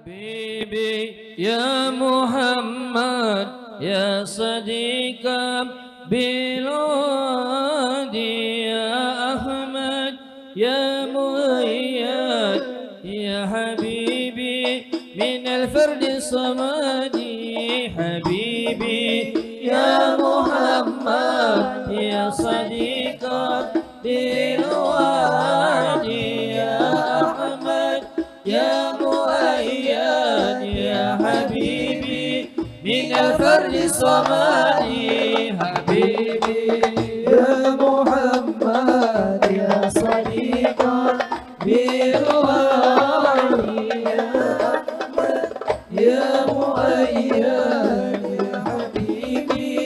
حبيبي يا محمد يا صديق بلادي يا أحمد يا مؤيد يا حبيبي من الفرد الصمدي حبيبي يا محمد يا صديق بلادي يا أحمد يا مؤيد يا حبيبي من الفرد الصمدي حبيبي يا محمد يا صديقا برواني يا أحمد يا مؤيد يا حبيبي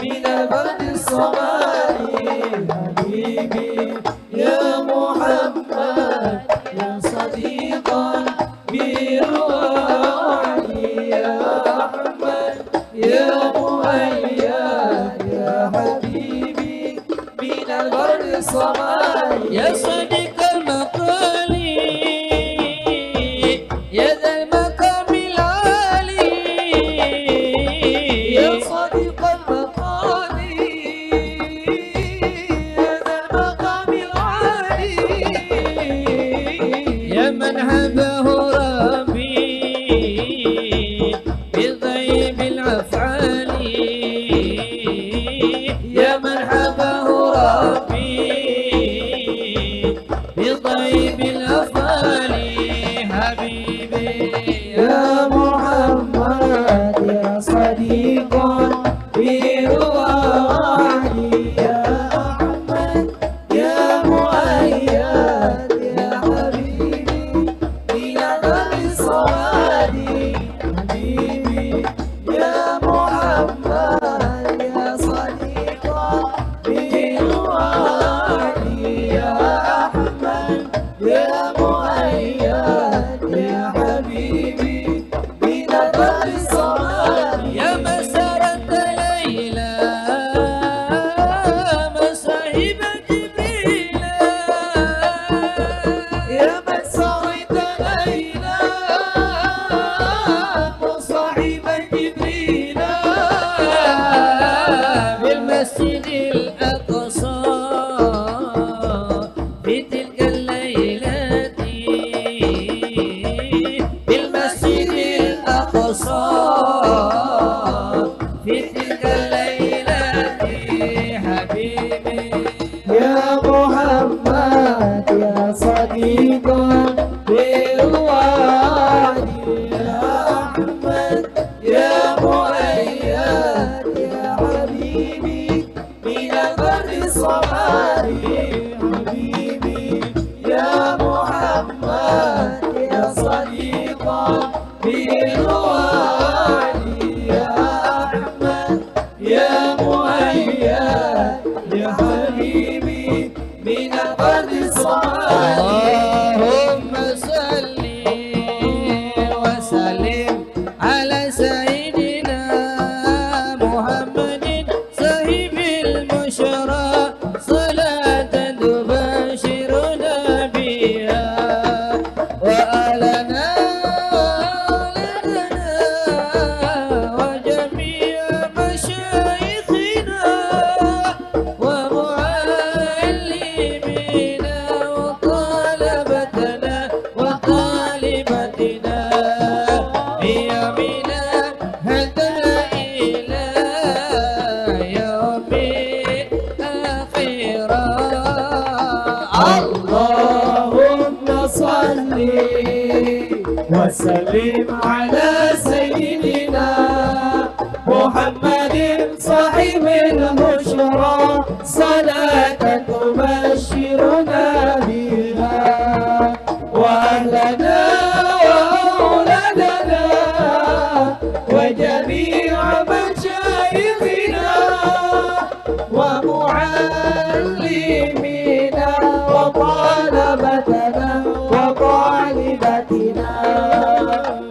من البرد الصمالي حبيبي يا محمد يا صديقا برواني يا أحمد يا مؤيد يا حبيبي من البرد الصمالي يا صديق المقال يا ذا المقام العالي يا صديق المقام يا ذا المقام العالي يا من هبه ربي بطيب الأفعال يا من هبه ربي بطيب الأفعال حبيبي يا محمد يا صديق برواني يا أحمد يا مؤيد يا حبيبي من البر الصوادي حبيبي يا محمد يا صديق برواني يا أحمد يا مؤيد يا حبيبي من البر الصوادي يا مسارة ليلى مصاحب جبريل يا من صغيت ليلى وصاحب جبريل بالمسجد الأقصى في تلك الليلة بالمسجد الأقصى في تلك الليلة حبيبي يا محمد يا صديق بالوادي يا أحمد يا مؤيد يا حبيبي من البر الصمالي حبيبي يا محمد يا صديق بالوادي يا أحمد يا مؤيد يا حبيبي من البرد الصمالي اللهم صل وسلم على سيدنا محمد صاحب البشرى صلاة تبشرنا بها وآلنا وولدنا وجميع مشايخنا ومعلمينا وطلبتنا وطالبتنا بيومنا هدى إلى يوم الآخرة اللهم صل وسلم على سيدنا محمد صاحب البشرى صلاة تبشرنا بها وأهلنا وأولادنا وجميع مشايخنا ومعلمينا وطلبتنا وطالبتنا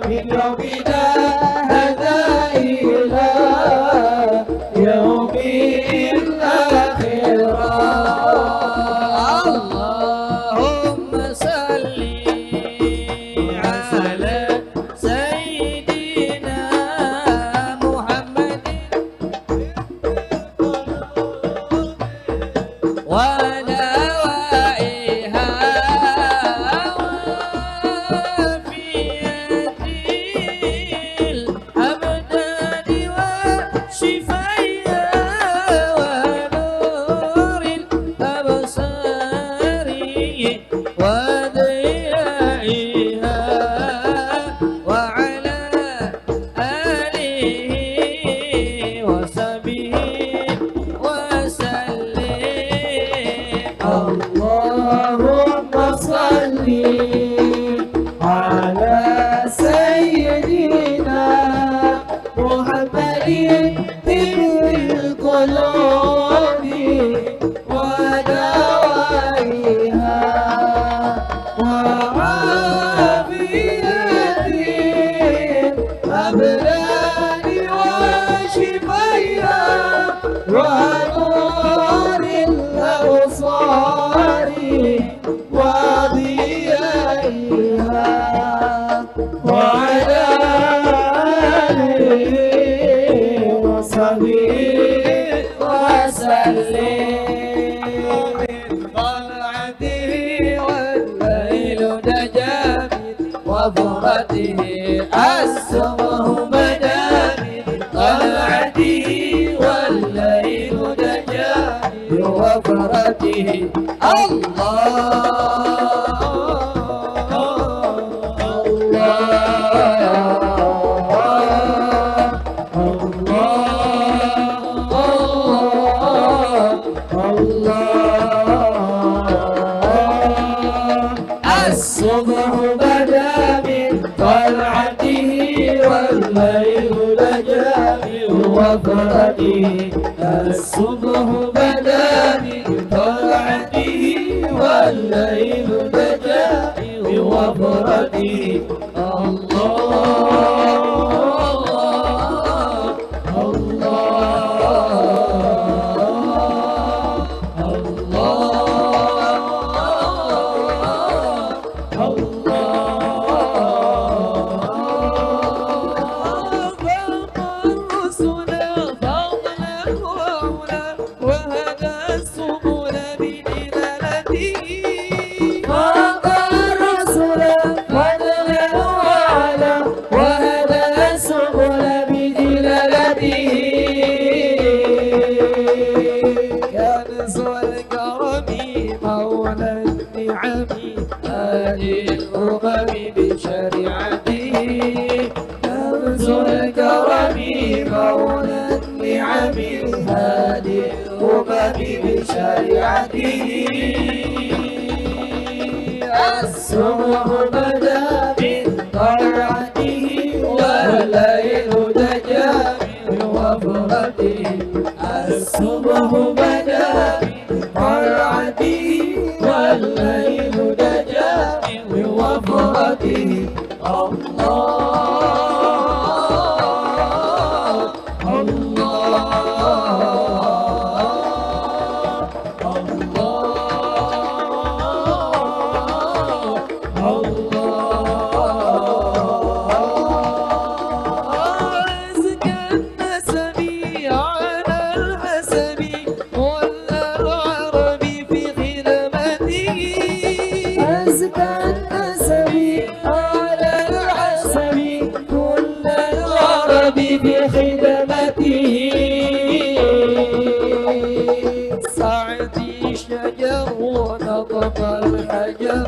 من يومنا هذا على سيدنا محمد طب القلوب ودوائها وعافية الأبدان وشفائها ونور الأبصار وضيائها وعلى آله وصحبه وسلم من طلعته والليل نجا من وفرته السمه بدا من طلعته والليل نجا من وفرته الصبح بدا من طلعته والليل نجا من وفرته الصبح بدا من طلعته والليل نجا من وفرته بشريعته الصبح بدا من طلعته والليل نجا من وفرته الصبح بدا من طلعته والليل نجا من وفرته نطق الحجر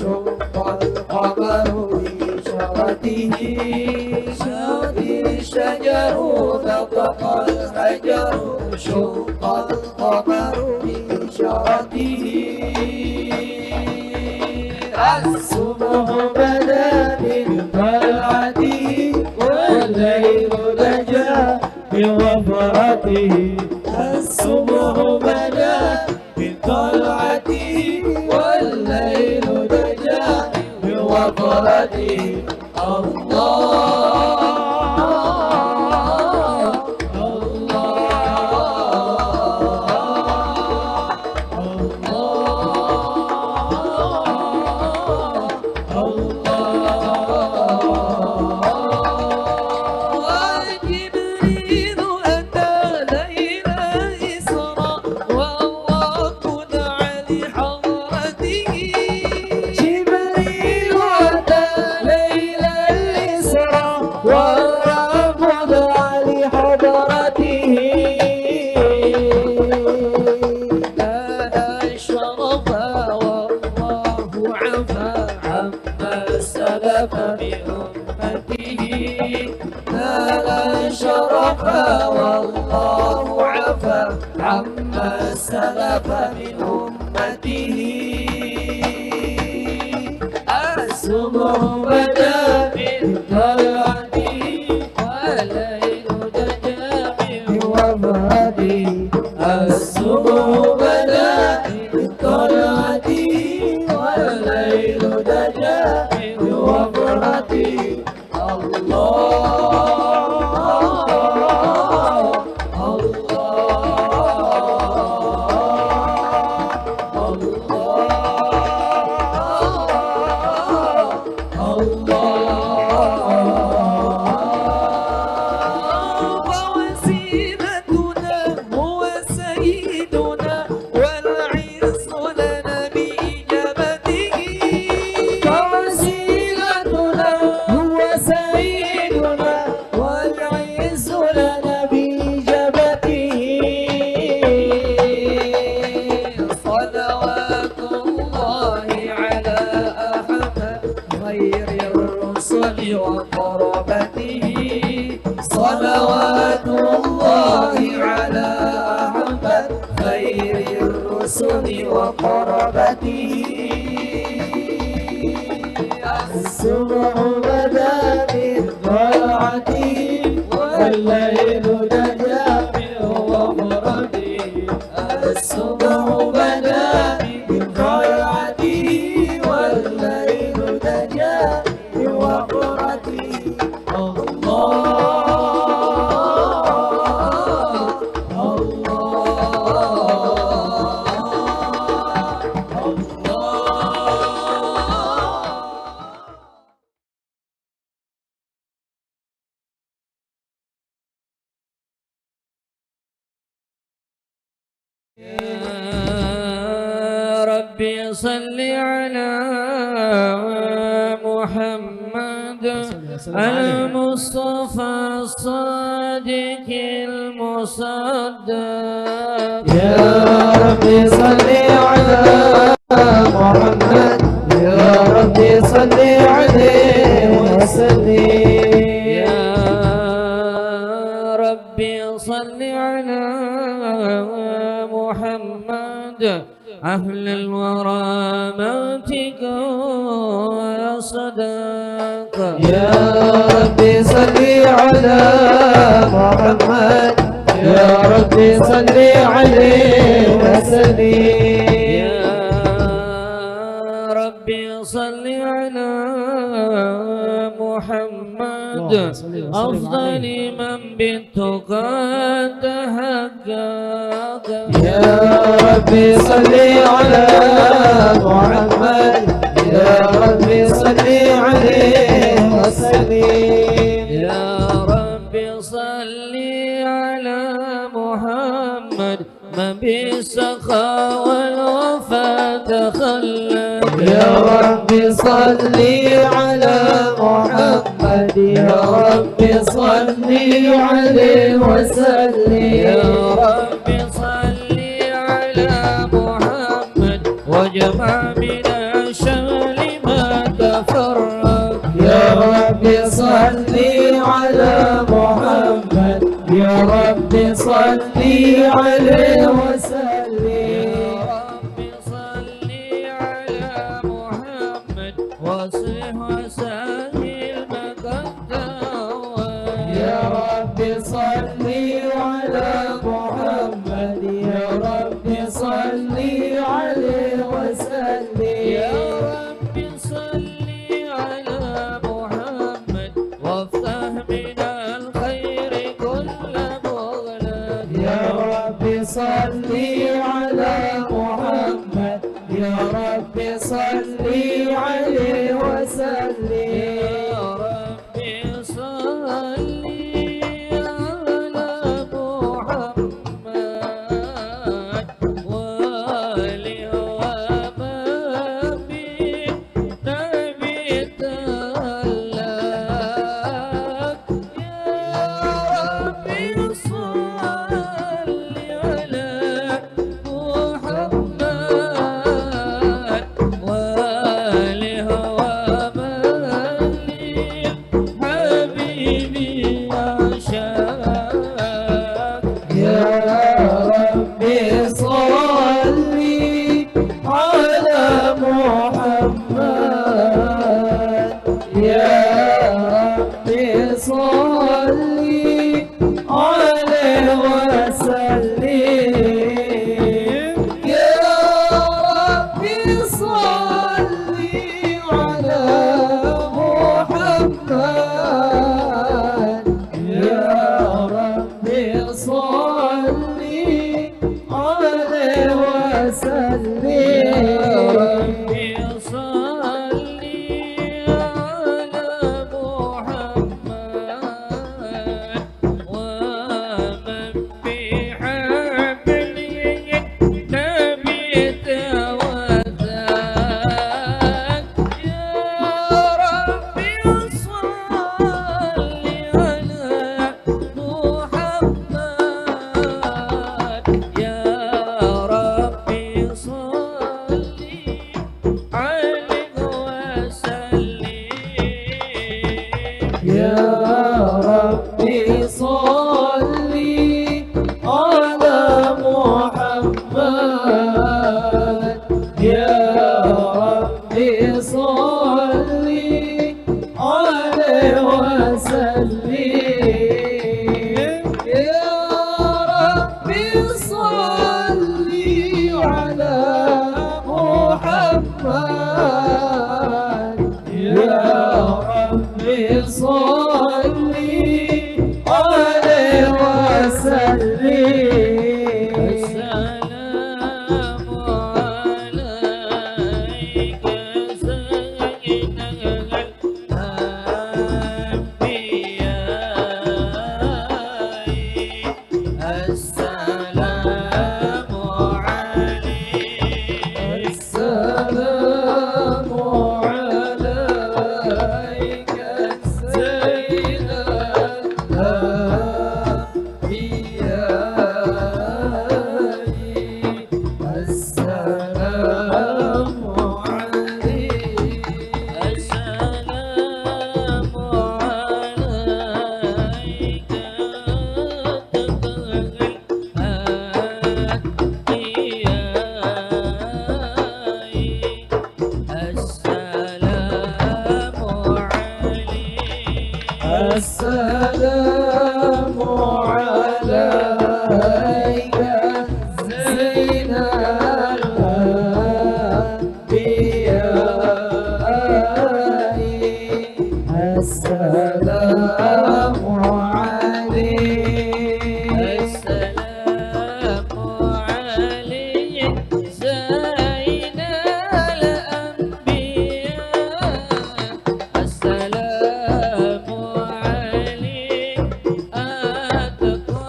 شق القمر بإشارته شادي الشجر نطق الحجر شق القمر بإشارته الصبح بدا من طلعته والليل نجا من وفرته الصبح بدا من طلعته والليل نجا من وفرته والله عفا عما سلف من أمته الصبح بدا من طلعته والليل دجى من وفرته الصبح بدا من طلعته والليل دجى من وفرته صلوات الله على أحمد خير الرسل وقربته الصبح بدا من طلعته والليل دجى من وفرته الصبح بدا من طلعته والليل دجى من وفرته ربي صل على محمد المصطفى الصادق المصدق يا ربي صل على محمد يا ربي صل عليه وسلم يا ربي صل على محمد أهل الورى موتك وصداق يا ربي صل على محمد يا ربي صل عليه وسلم يا ربي صل على محمد أفضل من بالتقى تهجاك يا ربي صل على محمد يا ربي صل عليه وسلم يا ربي صل على محمد من بالسخاء والوفاء تخلق يا ربي صل على محمد يا ربي صل عليه وسلم يا ربي صل على محمد وجمع من الشمل ما تفرق يا ربي صل على محمد يا ربي صل عليه وسلم يا ربي صل على محمد واصلح وسهل مقدم يا ربي صل على محمد يا ربي صل عليه وسلم يا ربي صل على محمد وافتح من الخير كل مغلق يا ربي صل على محمد يا ربي صل عليه وسلم يا ربي صل على محمد وآله وأصحابه نبي تهلك يا ربي صل على محمد وآله وأصحابه حبيبي عشاق يا ربي صل على محمد ربي صل عليه وسلم يا ربي صل على محمد يا ربي صل عليه وسلم السلام عليك زين الأنبياء السلام عليك السلام عليك زين الأنبياء السلام عليك أتقى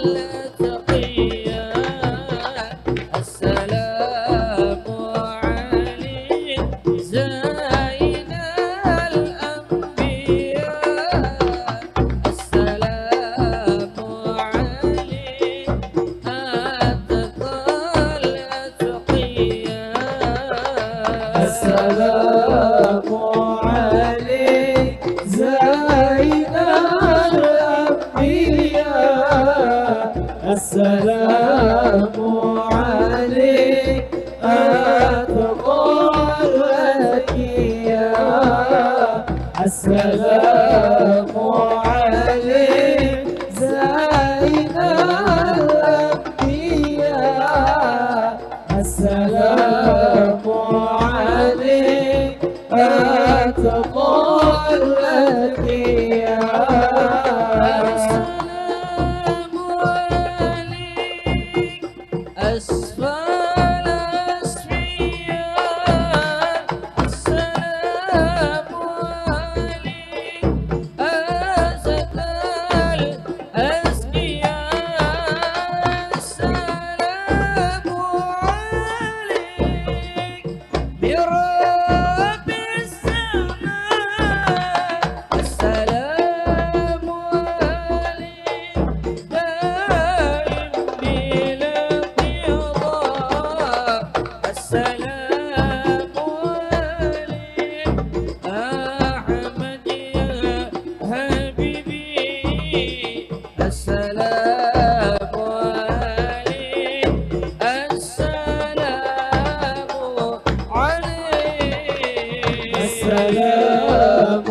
الأتقياء السلام عليك زين الأنبياء السلام عليك أتقى الأتقياء السلام عليك زين الأنبياء السلام عليك أتقى الأتقياء السلام عليك زين الأنبياء السلام عليك أتقى الأتقياء السلام عليك أسفل أسفياء السلام عليك أزكى الأزكياء السلام عليك برب السماء السلام عليك دائم بلا انقضاء السلام عليك أحمد يا حبيبي السلام عليك السلام عليك السلام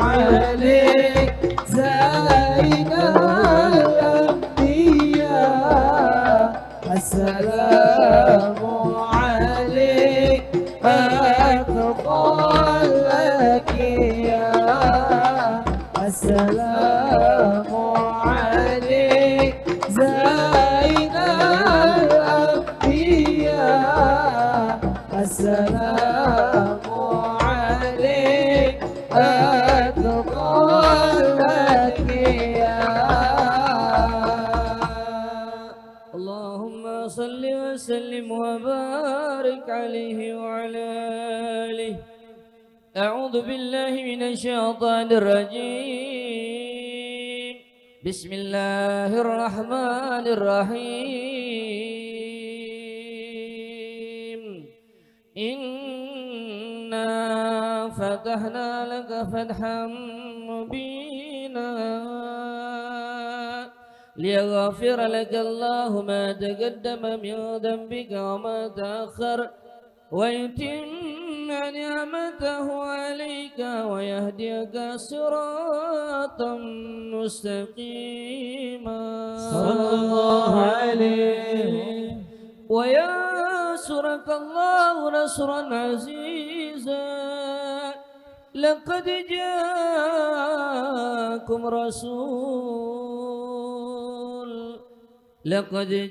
عليك زين الأنبياء السلام عليك أتقى الأتقياء السلام عليك زين الأنبياء السلام عليك أتقى الأتقياء اللهم صل وسلم وبارك عليه وعلى آله. أعوذ بالله من الشيطان الرجيم. بسم الله الرحمن الرحيم. إنا فتحنا لك فتحا مبينا ليغفر لك الله ما تقدم من ذنبك وما تأخر ويتم نعمته عليك ويهديك صراطا مستقيما صلى الله عليه وينصرك الله نصرا عزيزا لقد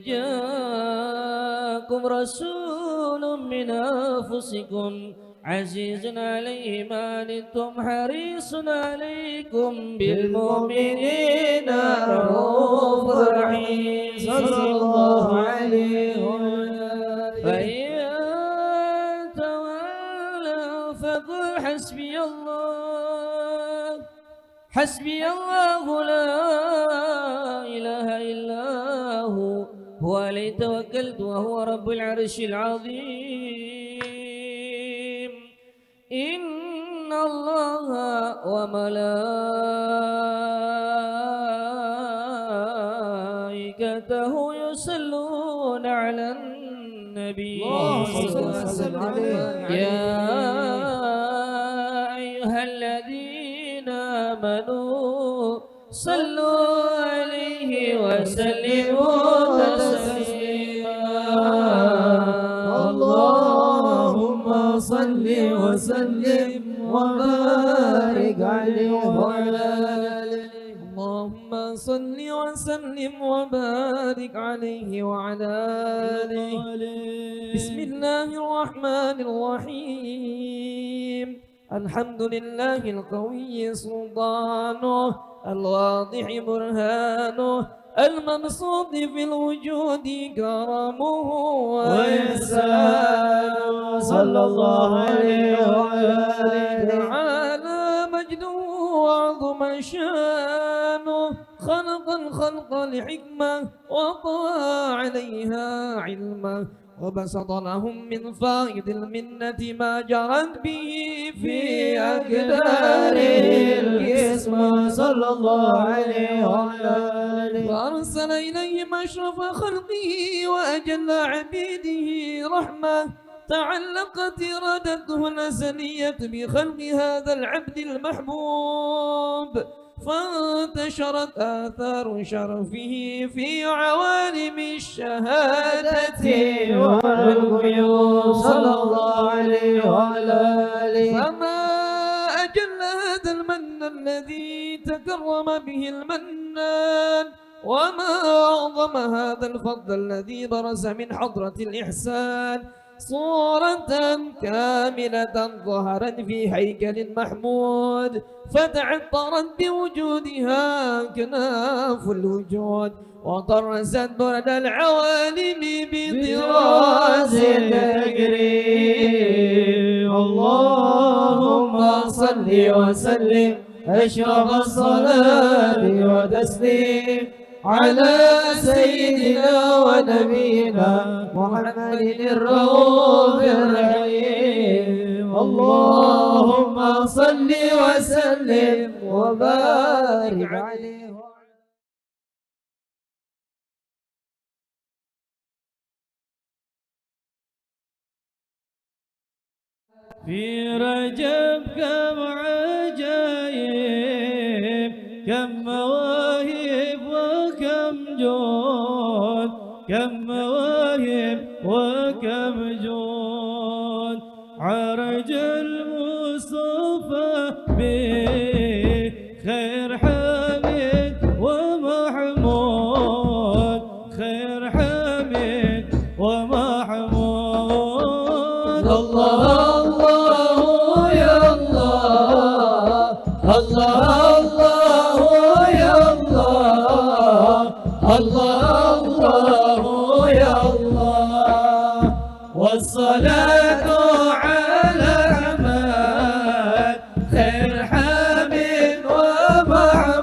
جاءكم رسول من أنفسكم عزيز عليه ما عنتم حريص عليكم بالمؤمنين رؤوف رحيم صلى الله عليه وسلم فإن تولوا فقل حسبي الله لا إله إلا هو عليه توكلت وهو رب العرش العظيم إن الله وملائكته يصلون على النبي يا أيها الذين آمنوا صلوا عليه وسلموا اللهم صل وسلم وبارك عليه وعلى آله اللهم صل وسلم وبارك عليه وعلى آله بسم الله الرحمن الرحيم الحمد لله القوي سلطانه الواضح برهانه المبسوط في الوجود كرمه وإحسانه صلى الله عليه وعلى آله تعالى مجده وعظم شانه خلق الخلق لحكمة وطوى عليها علمه وبسط لهم من فائض المنة ما جرت به في أقداره القسمة صلى الله عليه وعلى آله وأرسل إليهم أشرف خلقه وأجل عبيده رحمة تعلقت إرادته الأزلية بخلق هذا العبد المحبوب فانتشرت آثار شرفه في عوالم الشهادة والغيوب صلى الله عليه وعلى آله فما أجل هذا المن الذي تكرم به المنان وما أعظم هذا الفضل الذي برز من حضرة الإحسان صورة كاملة ظهرت في هيكل محمود فتعطرت بوجودها كناف الوجود وطرزت برد العوالم بطراز التكريم اللهم صل وسلم أشرف الصلاة وتسليم على سيدنا ونبينا محمد الرؤوف الرحيم اللهم صل وسلم وبارك عليه في رجب كم عجايب كم مواهب وكم جود كم مواهب وكم جود عرج المصطفى بخير حميد ومحمود خير حميد ومحمود الله الله يا الله الله الله يا الله الله الله يا الله والصلاة على أحمد خير حبيب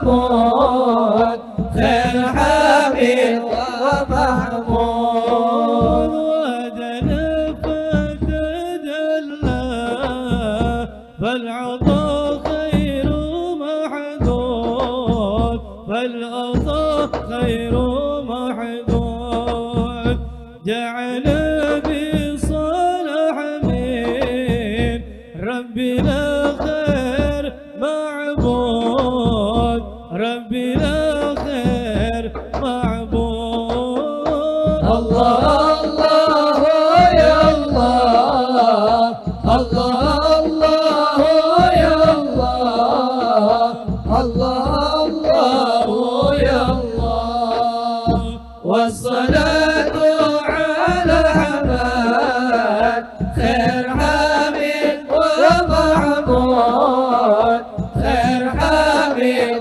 ومحمود خير حبيب ومحمود ودنا فتدلى فالعطاء خير محدود فالعطاء خير محدود جعل بصالح من ربنا خير معبود ربنا خير معبود الله الله يا الله الله الله يا الله الله الله يا الله والصلاة على حماد خير حامد ومحمود خير حامد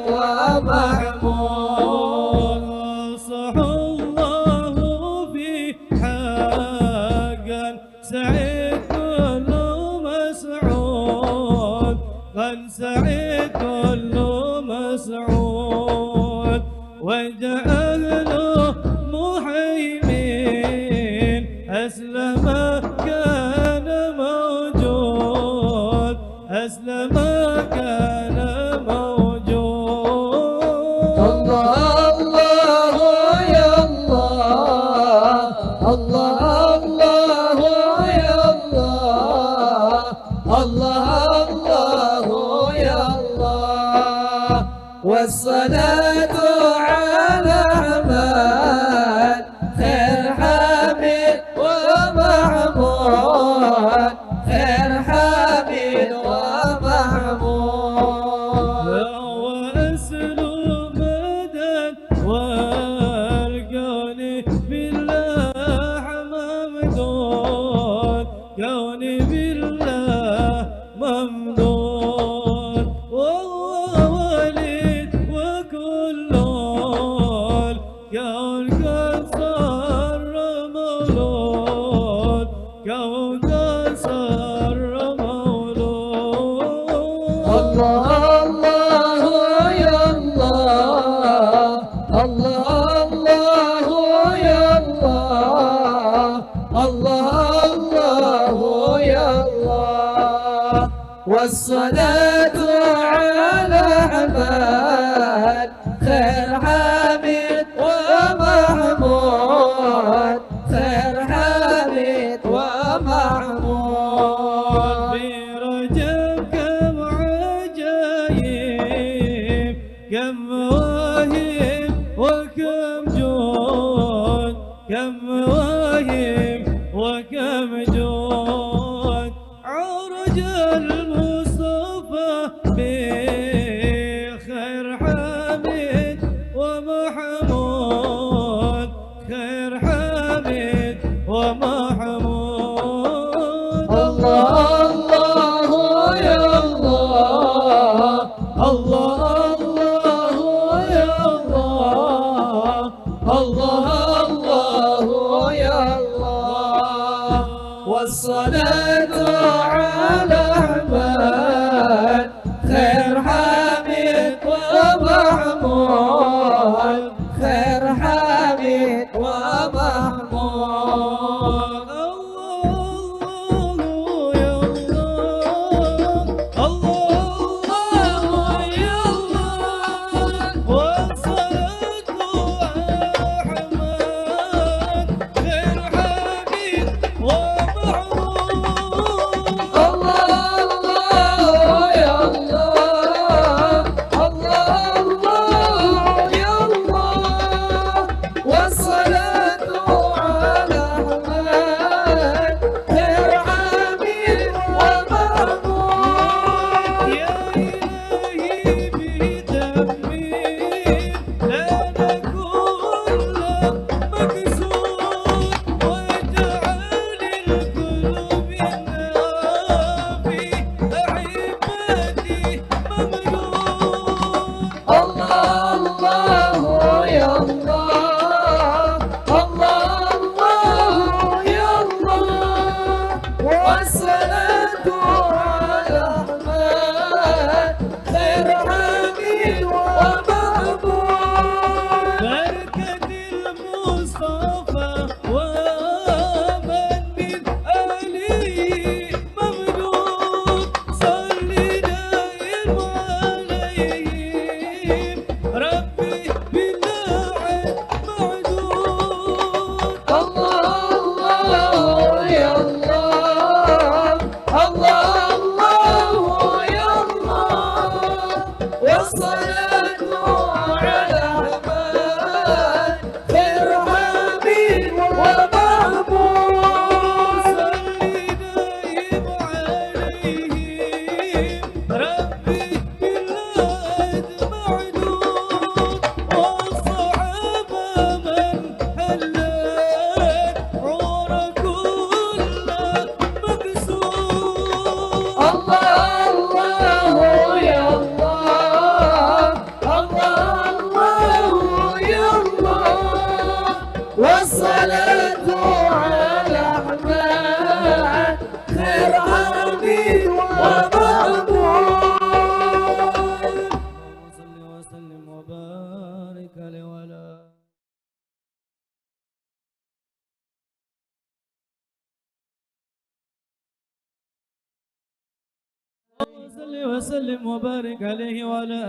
ومحمود صح الله في حقا سعيد كل مسعود قد سعيد كل مسعود وجعله محيمين أسلم كان موجود أسلم كان موجود الله الله يا الله الله الله يا الله الله الله يا الله والصلاة على حماد خير حامد ومحمود خير حامد ومحمود وأسلم مدد والكون بالله ممدود كون بالله ممدود وهو وليد وكل الكون قد صار مولود كون قد صار مولود الله الله يا الله الله الله يا الله الله الله يا الله والصلاة على حماد خير حامد ومحمود خير حامد ومحمود في رجب كم عجايب كم مواهب وكم جود كم مواهب وكم جود عرج المصطفى بخير حبيب صل وسلم وبارك عليه وعلى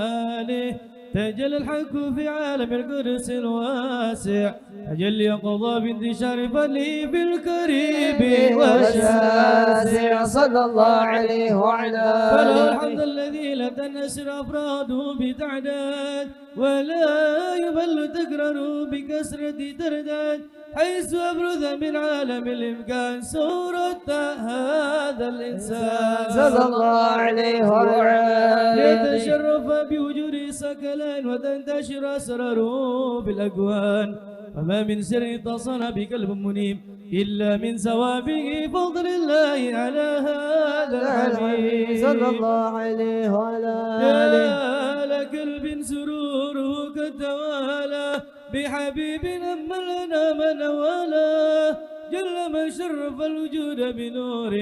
آله تجلى الحق في عالم القدس الواسع تجلي قضى بانتشار فضله في القريب والشاسع صلى الله عليه وعلى فله آله. الحمد الذي لا تنسر أفراده بتعداد ولا يبل تكرر بكسرة ترداد حيث أبرز من عالم الإمكان صورة هذا الإنسان صلى الله عليه وعلى آله. ليتشرف بوجود سكلان وتنتشر أسراره في الأكوان وما من سر اتصل بقلب منيب إلا من ثوابه فضل الله على هذا الحبيب صلى الله عليه وعلى آله. يا لقلب سروره قد توالى بحبيب أما لنا من والاه جل من شرف الوجود بنور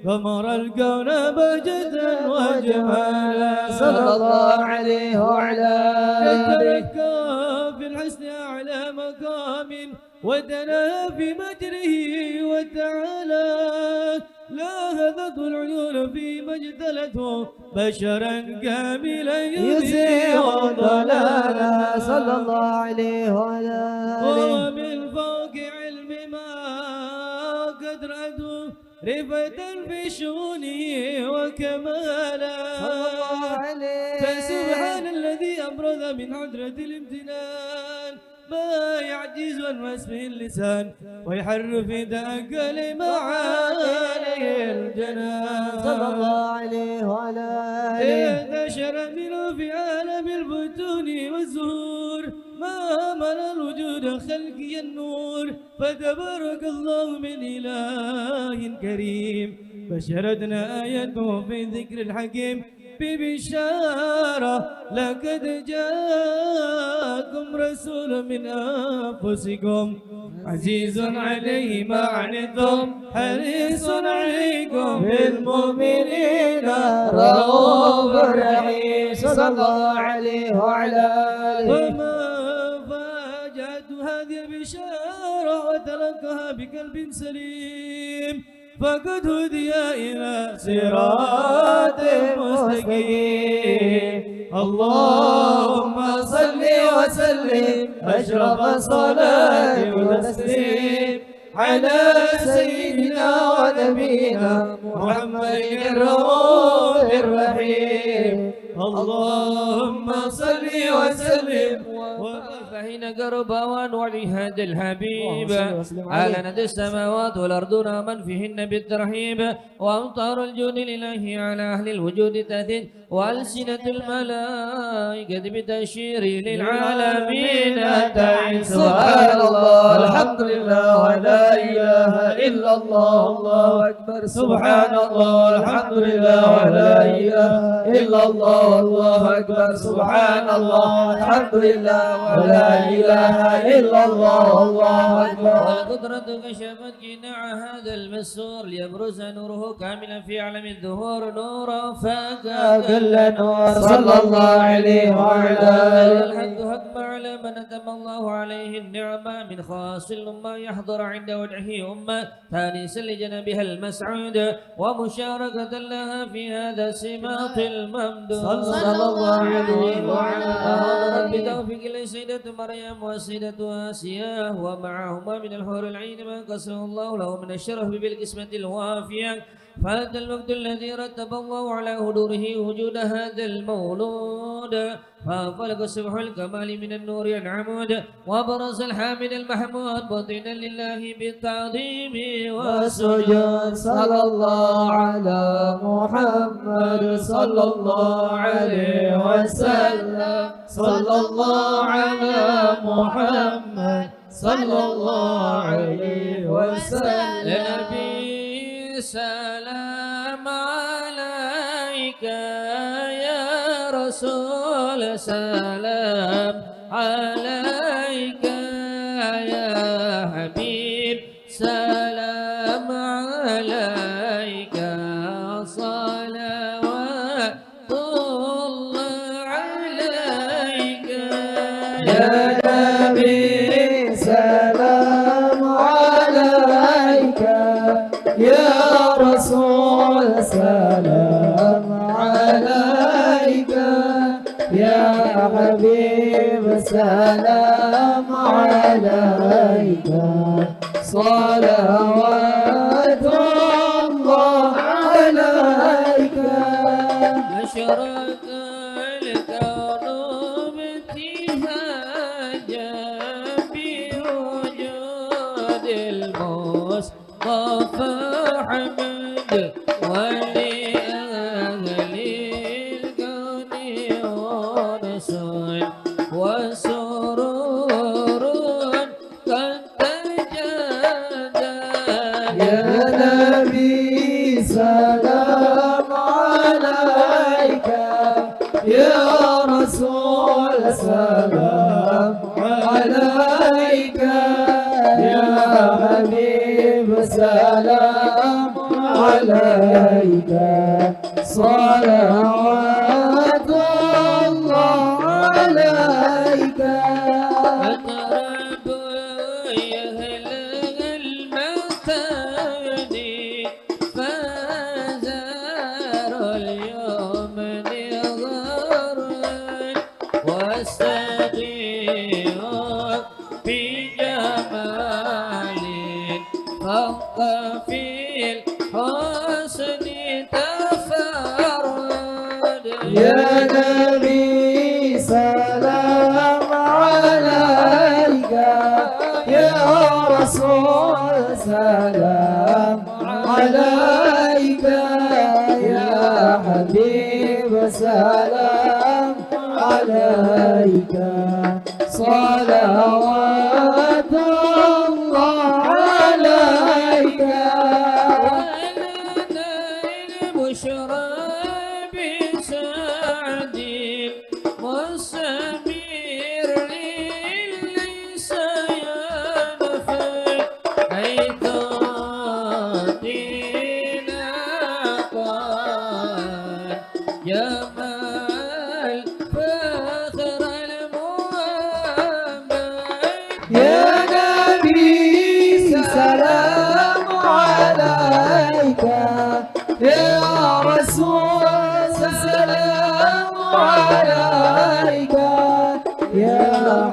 غمر الكون بهجة وجمالا صلى الله عليه وعلى آله. تركا في الحسن أعلى مقام ودنا في مجره وتعالى لاهذت العيون في مجدلته بشرا كاملا يزيغ ضلالا صلى الله عليه وعلى آله. ومن فوق علم ما قد رأته رفة في شؤونه وكمالا صلى الله عليه. فسبحان الذي أبرز من حضرة الامتنان ما يعجز عن وصفه اللسان ويحرف تأكل معاني الجنان صلى الله عليه وعلى آله. انتشر منه في عالم البطون والزهور ما ملا الوجود خلقي النور فتبارك الله من إله كريم بشرتنا آيته في ذكر الحكيم ببشارة لقد جاءكم رسول من أنفسكم عزيز عليه ما عنتم حريص عليكم بالمؤمنين رؤوف رحيم صلى الله عليه وعلى آله. وما فاجأت هذه البشارة وتلقاها بقلب سليم فقد هدي إلى صراط مستقيم اللهم صل وسلم أشرف الصلاة والتسليم على سيدنا ونبينا محمد الرؤوف الرحيم اللهم صل وسلم فحين قرب أوان وعي هذا الحبيب أعلنت السماوات والأرض من فيهن بالترحيب وأمطار الجود لله على أهل الوجود تهدد وألسنة الملائكة بتشير للعالمين تعين سبحان الله الحمد لله ولا إله إلا الله الله أكبر سبحان الله الحمد لله ولا إله إلا الله الله أكبر سبحان الله الحمد لله ولا إله إلا الله الله أكبر. والقدرة كشفت قناع هذا المسور ليبرز نوره كاملا في عالم الظهور نورا كل نور صلى الله عليه وعلى آله. الحمد حكم على من أتم الله عليه النعمة من خاص ما يحضر عند وجهه أمة ثانيسا لجنبها المسعود ومشاركة لها في هذا السماط الممدود صلى الله عليه وعلى آله. بتوفيق لسيدة مريم وسيدة آسيا ومعهما من الحور العين ما قسمه الله له من الشرف بالقسمة الوافية فهذا الوقت الذي رتب الله على حضوره وجود هذا المولود فانفلق سبح الكمال من النور العمود وبرز الحامد المحمود باطنا لله بالتعظيم والسجود صلى الله على محمد صلى الله عليه وسلم صلى الله على محمد صلى الله عليه وسلم. يا نبي سلام عليك يا رسول سلام عليك يا حبيب سلام عليك صلوات الله عليك يا نبي سلام عليك يا رسول سلام سلام عليك يا حبيب سلام عليك صلوات الله عليك أشرق الكون ابتهاجا بوجود المصطفى حمد ولأهل الكون ونسل وسرور قد تجدد يا نبي سلام عليك يا رسول سلام عليك يا حبيب سلام عليك صلوات الله عليك أقرب يهل المكان فزار اليوم نظرا واستدير بجمال فوق في الحسن تفرد يا نبي سلام عليك يا رسول سلام عليك يا حبيب سلام عليك صلوات الله عليك ولنا البشرى بسعد والسمير ليس ينفد حيث دينا قد جمال فخر المحمد يا نبي سلام عليك يا رسول سلام عليك يا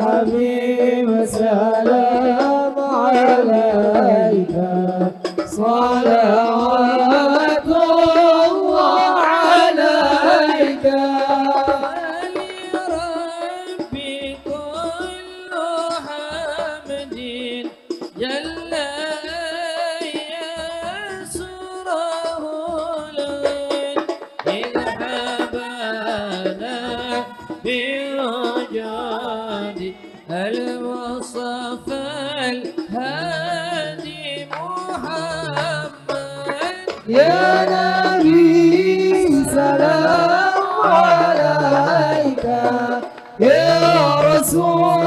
حبيب سلام عليك صلوات الله عليك ولربي كل حمد جل يسره الغيث إذ حبانا برجاد المصطفى الهادي محمد يا نبي سلام عليك يا رسول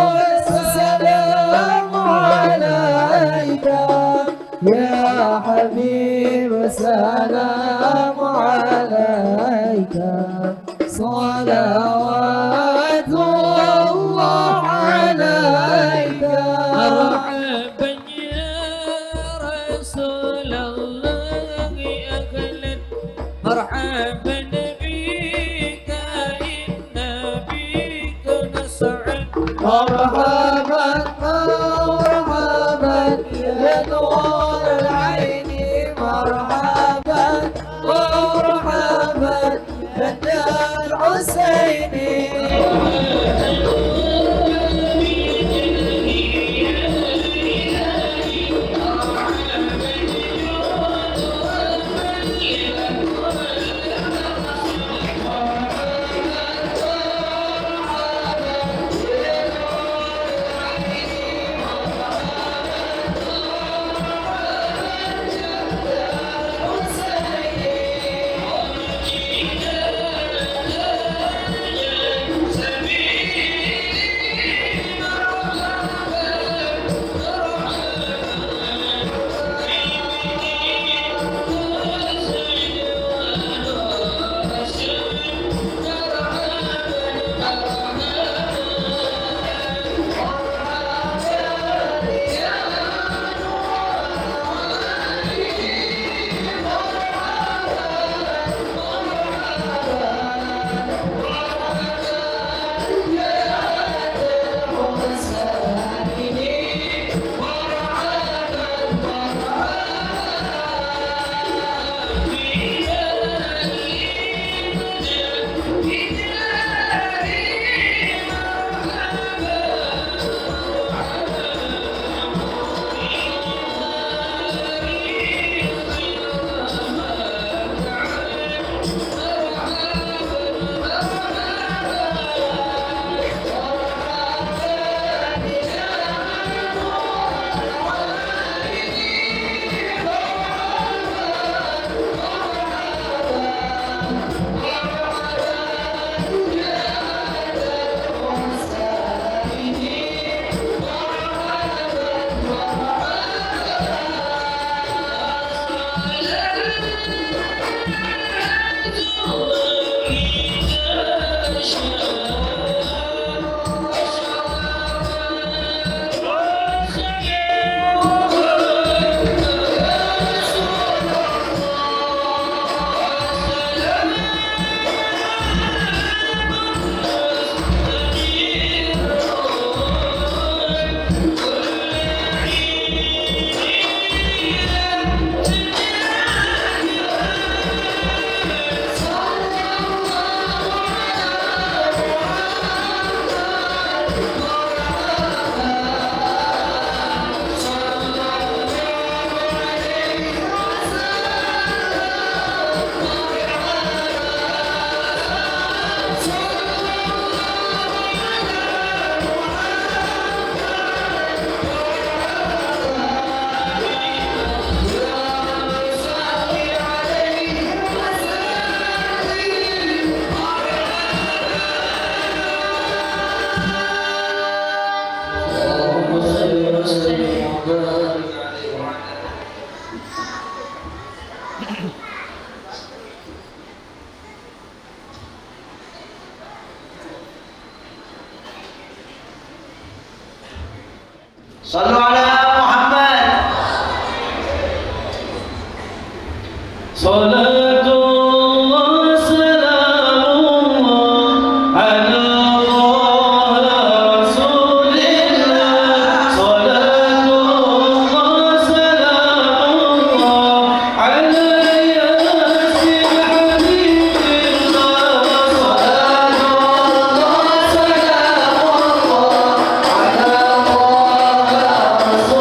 سلام عليك يا حبيب سلام عليك صلوات الله عليك مرحبا يا رسول الله أهلا مرحبا بك إن بك نسعد مرحبا مرحبا يا نور العين مرحبا مرحبا بنت الحسين صلوا على محمد. صلاة الله سلام الله على طه رسول الله. صلاة الله سلام الله على ياسين حبيب الله. صلاة الله سلام الله على طه رسول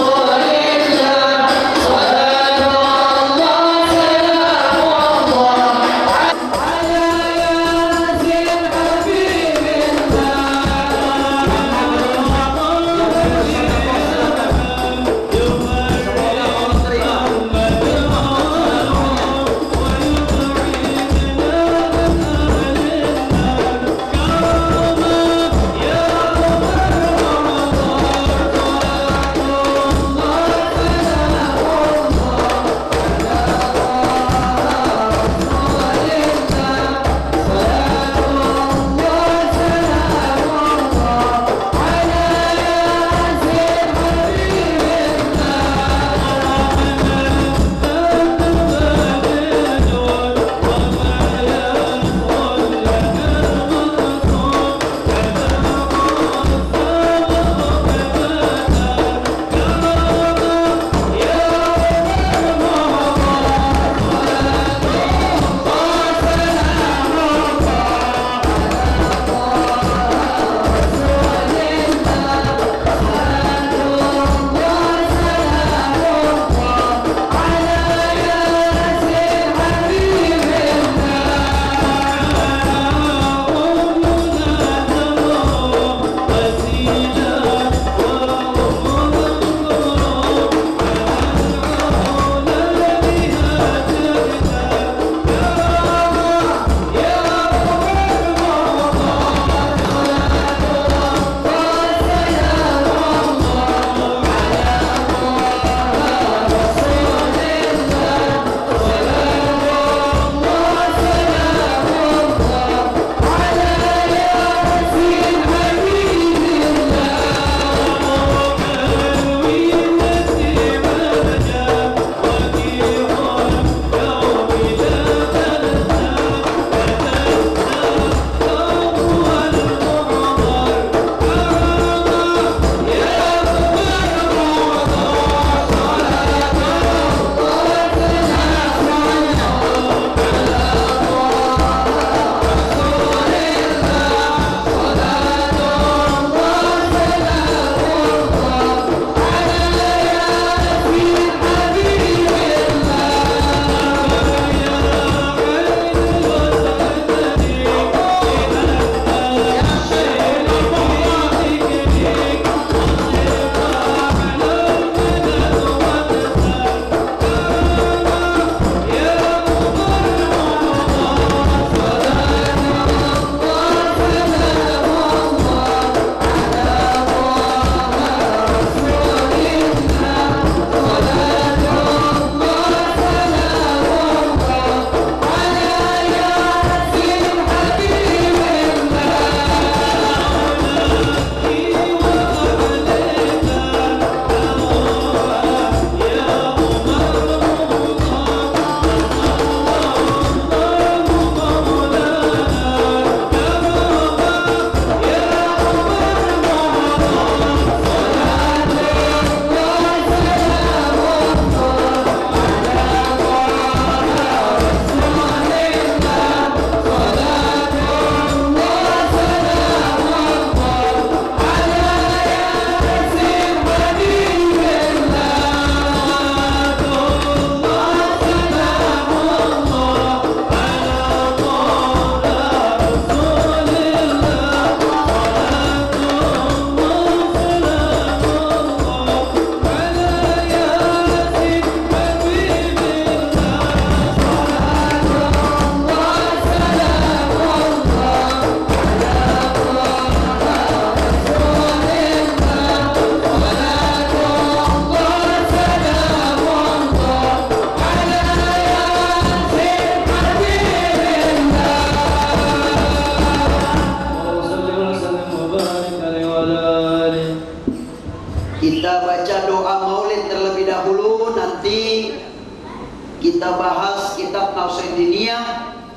kita bahas kitab Nasiruddiniyah.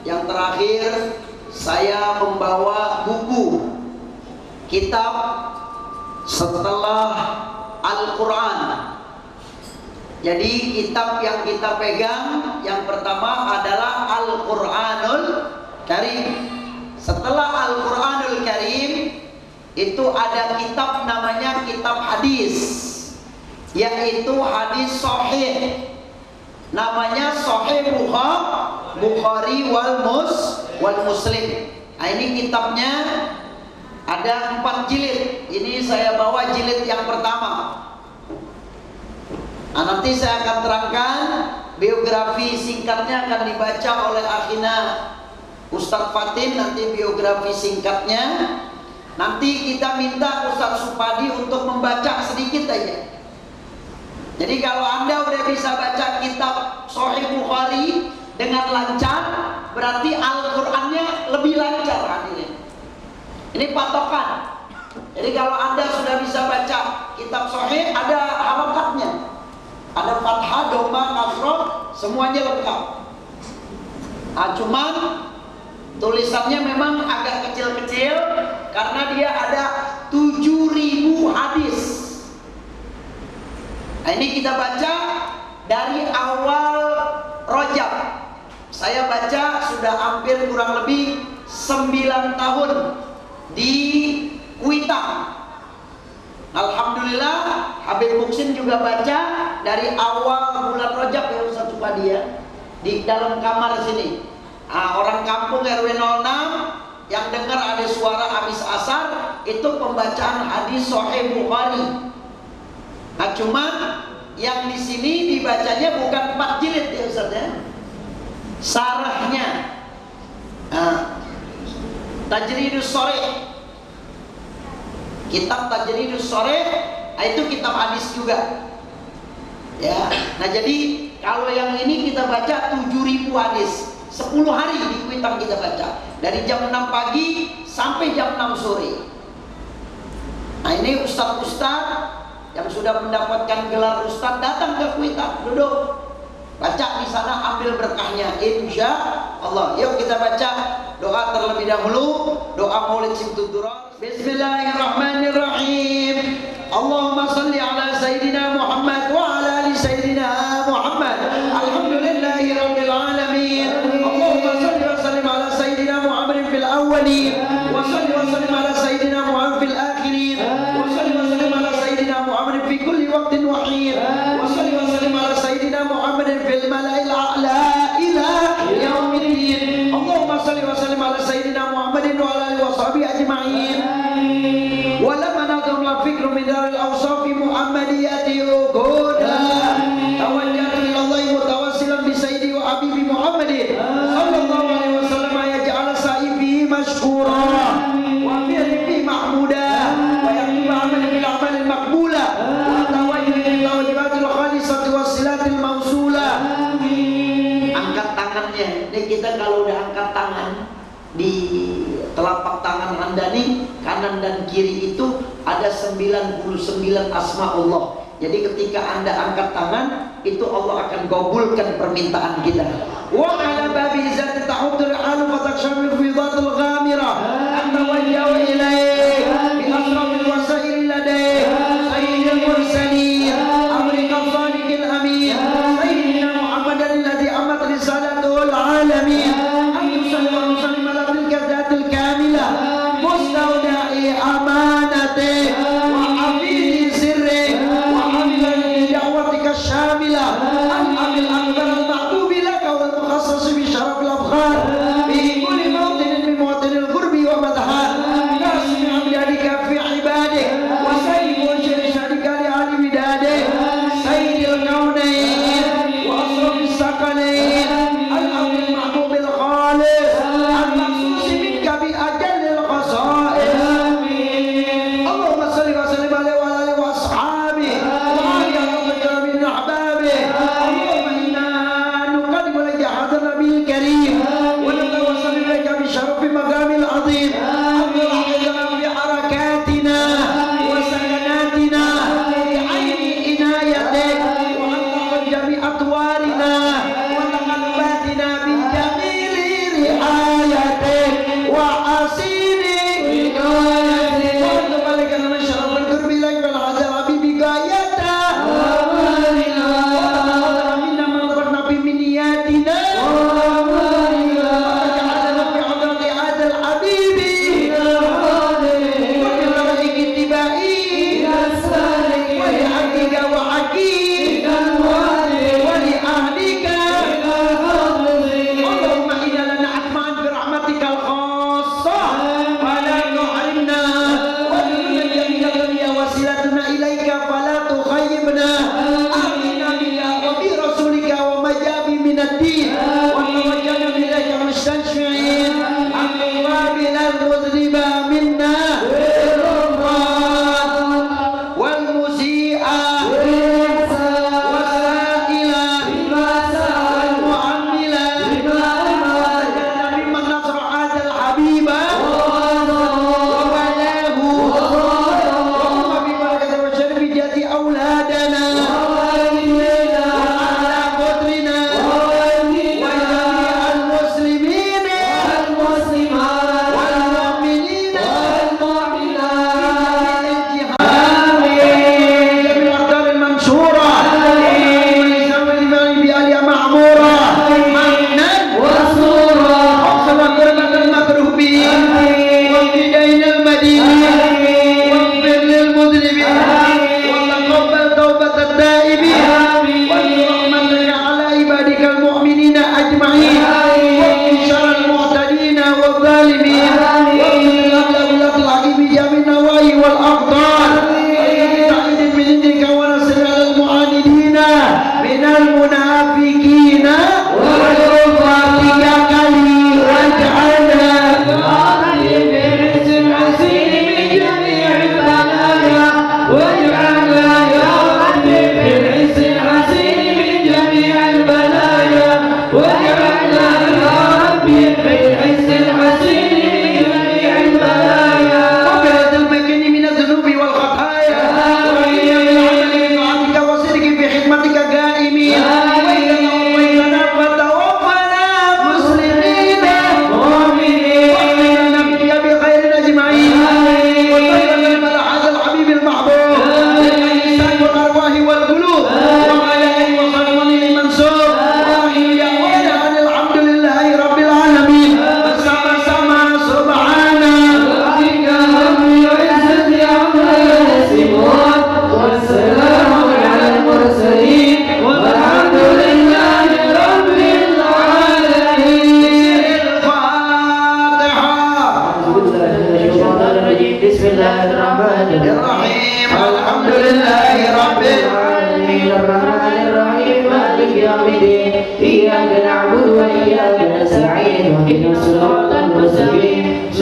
Yang terakhir saya membawa buku kitab setelah Al-Quran. Jadi kitab yang kita pegang yang pertama adalah Al-Quranul Karim. Setelah Al-Quranul Karim itu ada kitab namanya kitab hadis, yaitu hadis sahih. Namanya Sahih Bukhari wal Muslim. Nah, ini kitabnya ada 4 jilid. Ini saya bawa jilid yang pertama. Nah, nanti saya akan terangkan biografi singkatnya akan dibaca oleh akhina Ustadz Fatin, nanti biografi singkatnya. Nanti kita minta Ustadz Supadi untuk membaca sedikit aja. Jadi kalau Anda udah bisa baca kitab Sahih Bukhari dengan lancar, berarti Al-Qur'annya lebih lancar hadirin. Ini patokan. Jadi kalau Anda sudah bisa baca kitab Sahih, ada harokatnya, ada fathah, dhamma, kasroh, semuanya lengkap. Nah, cuman tulisannya memang agak kecil-kecil karena dia ada 7.000 hadis. Nah, ini kita baca dari awal Rajab. Saya baca sudah hampir kurang lebih 9 tahun di Kuitang. Alhamdulillah Habib Muksin juga baca dari awal bulan Rajab ya Ustaz Supadi ya, di dalam kamar sini. Nah, orang kampung RW 06 yang dengar ada suara habis asar itu pembacaan hadis Sahih Bukhari. Nah, cuman yang di sini dibacanya bukan 4 jilid ya Ustaz ya. Sarahnya Tajridus Shorih. Kitab Tajridus Shorih itu kitab hadis juga. Ya. Nah, jadi kalau yang ini kita baca 7.000 hadis. 10 hari di Kuitang kita baca. Dari jam 6 pagi sampai jam 6 sore. Nah, ini ustaz-ustaz yang sudah mendapatkan gelar ustaz datang ke Kuitang, duduk, baca di sana, ambil berkahnya, insya Allah. Yuk kita baca doa terlebih dahulu, doa Maulid Simtudurar. Bismillahirrahmanirrahim. Allahumma salli ala Sayyidina Muhammad wa ala ali Sayyidina Muhammad. Alhamdulillahi Rabbil Alamin. Allahumma salli wa sallim ala Sayyidina Muhammad fil awwalin wa salli wa sallim ala Sayyidina Muhammad fil akhirin wa salli wa sallim ala Sayyidina Muhammad fi kulli waqtin wa hin wa salli wa sallim ala Sayyidina Muhammad fil mala'il a'la ila yaumiddin. Allahumma salli wa sallim ala Sayyidina Muhammadin wa ala alihi wa sahbihi ajma'in. Wa lamma nadhum la fikru min daril awsafi Muhammadiyati uquda tawajjahtu ila Allah mutawassilan bi sayyidi wa habibi Muhammadin sallallahu alaihi wasallam yaj'al sa'ibi mashkura wa fi'li mahmuda wa yaktubu amali bil amali maqbula wa tawajjah ila wajibatil khalisati wasilatil mausula. Angkat tangannya. Ini kita kalau udah angkat tangan di telapak tangan Anda nih, kanan dan kiri itu ada 99 asma Allah. Jadi ketika Anda angkat tangan, itu Allah akan kabulkan permintaan kita. Wa ala babi izzati ta'udul alu fatakshamil fidatul ghamirah antawajjahu ilaih bi asrafil wasail ladaih sayyidil mursalin amrikal sadiqil amin sayyidina Muhammadan alladhi amat risalatul alamin ayyusalli wa nusallim ala bilkadatil kamilah mustauda'i amanatih wa hafidhi sirrih wa hamilani da'watika syamilah al-amil akbar al-ma'dubi laka wal mukhassas bi syarafil abkhar bi kulli mawdi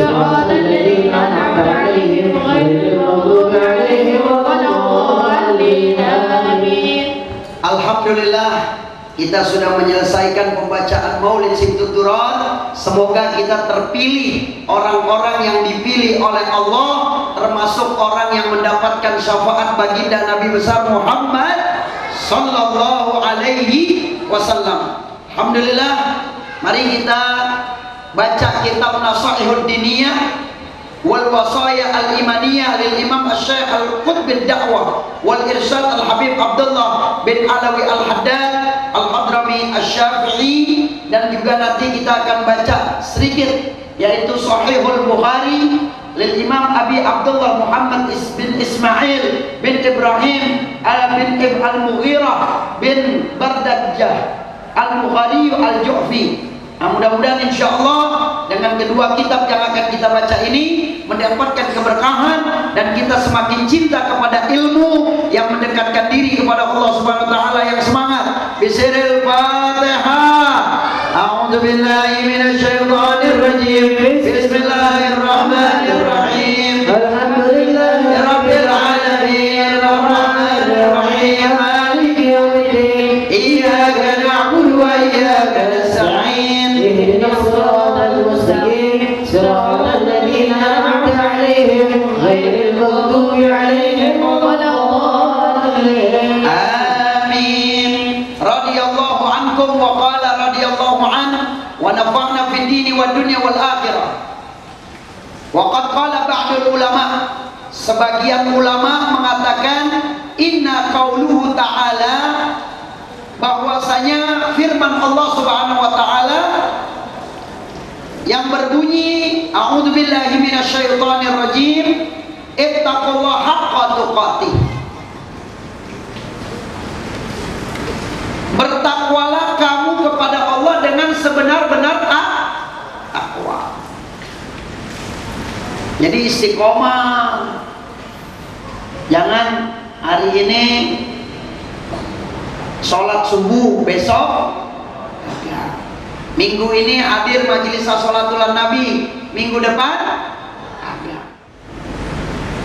صراط الذين أنعمت عليهم غير المغضوب عليهم ولا الضالين آمين. Alhamdulillah, kita sudah menyelesaikan pembacaan Maulid Simtuturon. Semoga kita terpilih orang-orang yang dipilih oleh Allah, termasuk orang yang mendapatkan syafaat baginda Nabi besar Muhammad sallallahu alaihi wasallam. Alhamdulillah, mari kita baca kitab Nasaihud Diniyah wal Wasaya al-Imaniyah lil Imam Asy-Syaikh Al-Qutb ad-Da'wah wal Irsyad Al-Habib Abdullah bin Alawi Al-Haddad Al-Hadrami Asy-Syafi'i, dan juga nanti kita akan baca sedikit yaitu Sahihul Bukhari lil Imam Abi Abdullah Muhammad bin Ismail bin Ibrahim bin Al-Mughirah bin Bardajjah Al-Bukhari Al-Ju'fi. Nah, mudah-mudahan insyaallah dengan kedua kitab yang akan kita baca ini mendapatkan keberkahan dan kita semakin cinta kepada ilmu yang mendekatkan diri kepada Allah Subhanahu wa taala yang semangat. Bismillahil Fatihah. A'udzu billahi minasyaitonir rajim. Bismillahirrahmanirrahim. Alhamdulillahirabbil alamin. Arrahmanir rahim. Maliki yaumiddin. Iyyaka na'budu wa iyyaka nasta'in. اهدنا الصراط المستقيم صراط الذين أنعمت عليهم غير المغضوب عليهم ولا الضالين آمين. Radiyallahu ankum wa qala radiyallahu anhu wa nafa'na fid dini wad dunya wal akhirah. Wa qad qala ba'dul ulama, sebagian ulama mengatakan inna qauluhu ta'ala, bahwasanya firman Allah Subhanahu wa taala yang berbunyi a'udzubillahi minasyaitonir rajim, ittaqullaha haqqa tuqatih. Bertakwalah kamu kepada Allah dengan sebenar-benar takwa. Jadi istiqomah. Jangan hari ini sholat subuh, besok ya. Minggu ini hadir majelis sholatul Nabi, minggu depan ada.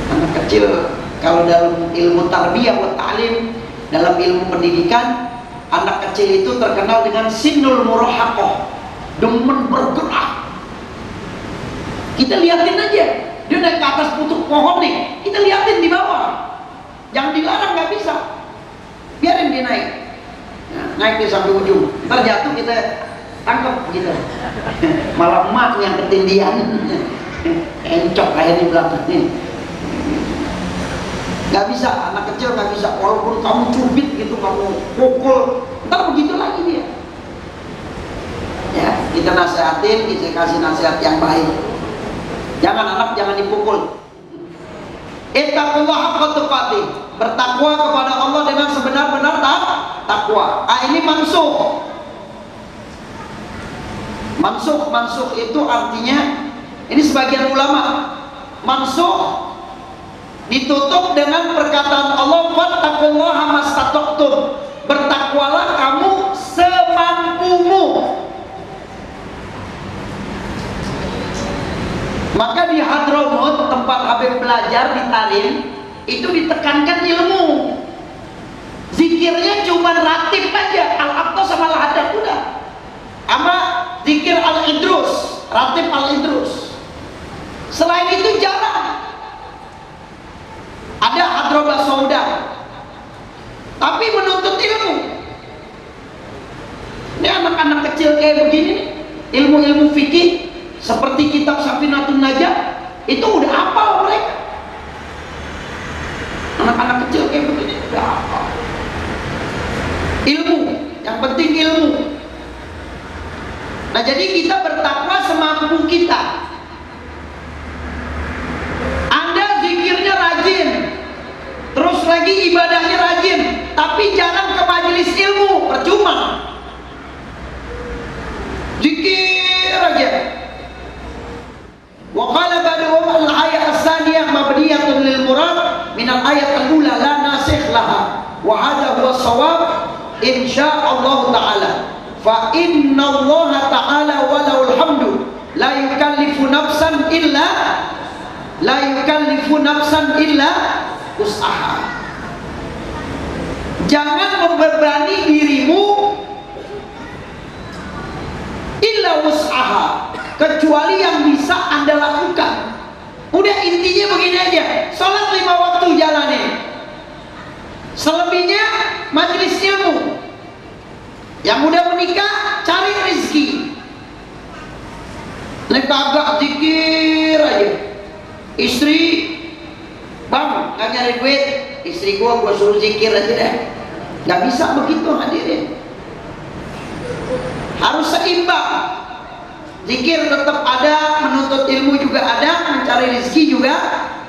Anak kecil kalau dalam ilmu tarbiyah wa ta'lim, dalam ilmu pendidikan, anak kecil itu terkenal dengan sinul murahaqah, demen bergerak. Kita liatin aja, dia naik ke atas pucuk pohon nih, kita liatin di bawah. Jangan dilarang, nggak bisa, biarin dia naik. Nah, naik di sampai ujung, ntar jatuh kita tangkap gitu. Malah emak yang ketindihan, encok kayak di belakang nih. Gak bisa, anak kecil gak bisa. Walaupun kamu cubit gitu, kamu pukul, ntar begitu lagi dia. Ya, kita nasihatin, kita kasih nasihat yang baik. Jangan anak, jangan dipukul. Ittaqullaha haqqa tuqatih, bertakwa kepada Allah dengan sebenar-benar takwa. Ini mansuh. Mansuh itu artinya, ini sebagian ulama, mansuh ditutup dengan perkataan Allah, fattaqullaha mastata'tum, bertakwalah kamu semampumu. Maka di Hadramut, tempat Habib belajar di Tarim, itu ditekankan ilmu. Zikirnya cuma ratib aja, al-aqta sama al-hadad udah. Sama zikir al-idrus, ratib al-idrus. Selain itu jarang. Ada Hadrobah Sauda, tapi menuntut ilmu. Ini anak-anak kecil kayak begini, ilmu-ilmu fikih seperti kitab Safinatun Najah itu udah hafal mereka. Anak-anak kecil kayak begini udah hafal. Ilmu, yang penting ilmu. Nah, jadi kita bertakwa semampu kita. Anda zikirnya rajin, terus lagi ibadahnya rajin, tapi jarang ke majelis ilmu, percuma. Zikir aja. Wa qala ba'dhum al-ayat as-saniyah mabniyatun lil murad min al-ayat al-ula la nasikh laha wa hadha huwa shawab insyaallah taala. Fa inna Allah ta'ala walau alhamdu la yukallifu nafsan illa la yukallifu nafsan illa usaha. Jangan membebani dirimu illa usaha, kecuali yang bisa Anda lakukan. Udah, intinya begini aja, sholat 5 waktu jalani, selebihnya majelisnya. Yang udah menikah cari rezeki. Nek kagak zikir aja. Istri, bang, nggak nyari duit, istri gua suruh zikir aja deh. Nggak bisa begitu hadirin. Harus seimbang. Zikir tetap ada, menuntut ilmu juga ada, mencari rezeki juga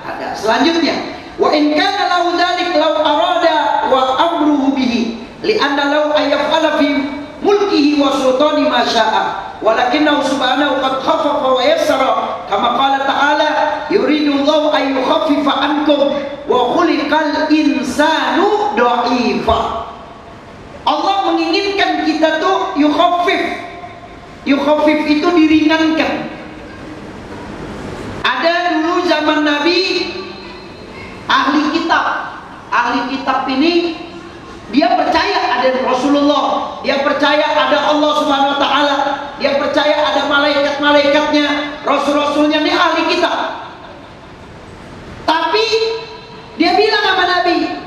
ada. Selanjutnya, wa in kana lahu dzalik law arada wa amruhu bihi li'anna law ayaf'ala fi mulkihi wa sultani ma syaa walakinnahu subhanahu qad khaffafa wa yassara kama qala ta'ala yuridu Allahu an yukhaffifa ankum wa khuliqal insanu dha'ifa. Allah menginginkan kita tuh yukhaffif. Yukhaffif itu diringankan. Ada dulu zaman Nabi ahli kitab. Ahli kitab ini dia percaya ada Rasulullah, dia percaya ada Allah Subhanahu wa taala, dia percaya ada malaikat-malaikatnya, rasul-rasulnya, ini ahli kitab. Tapi dia bilang sama Nabi,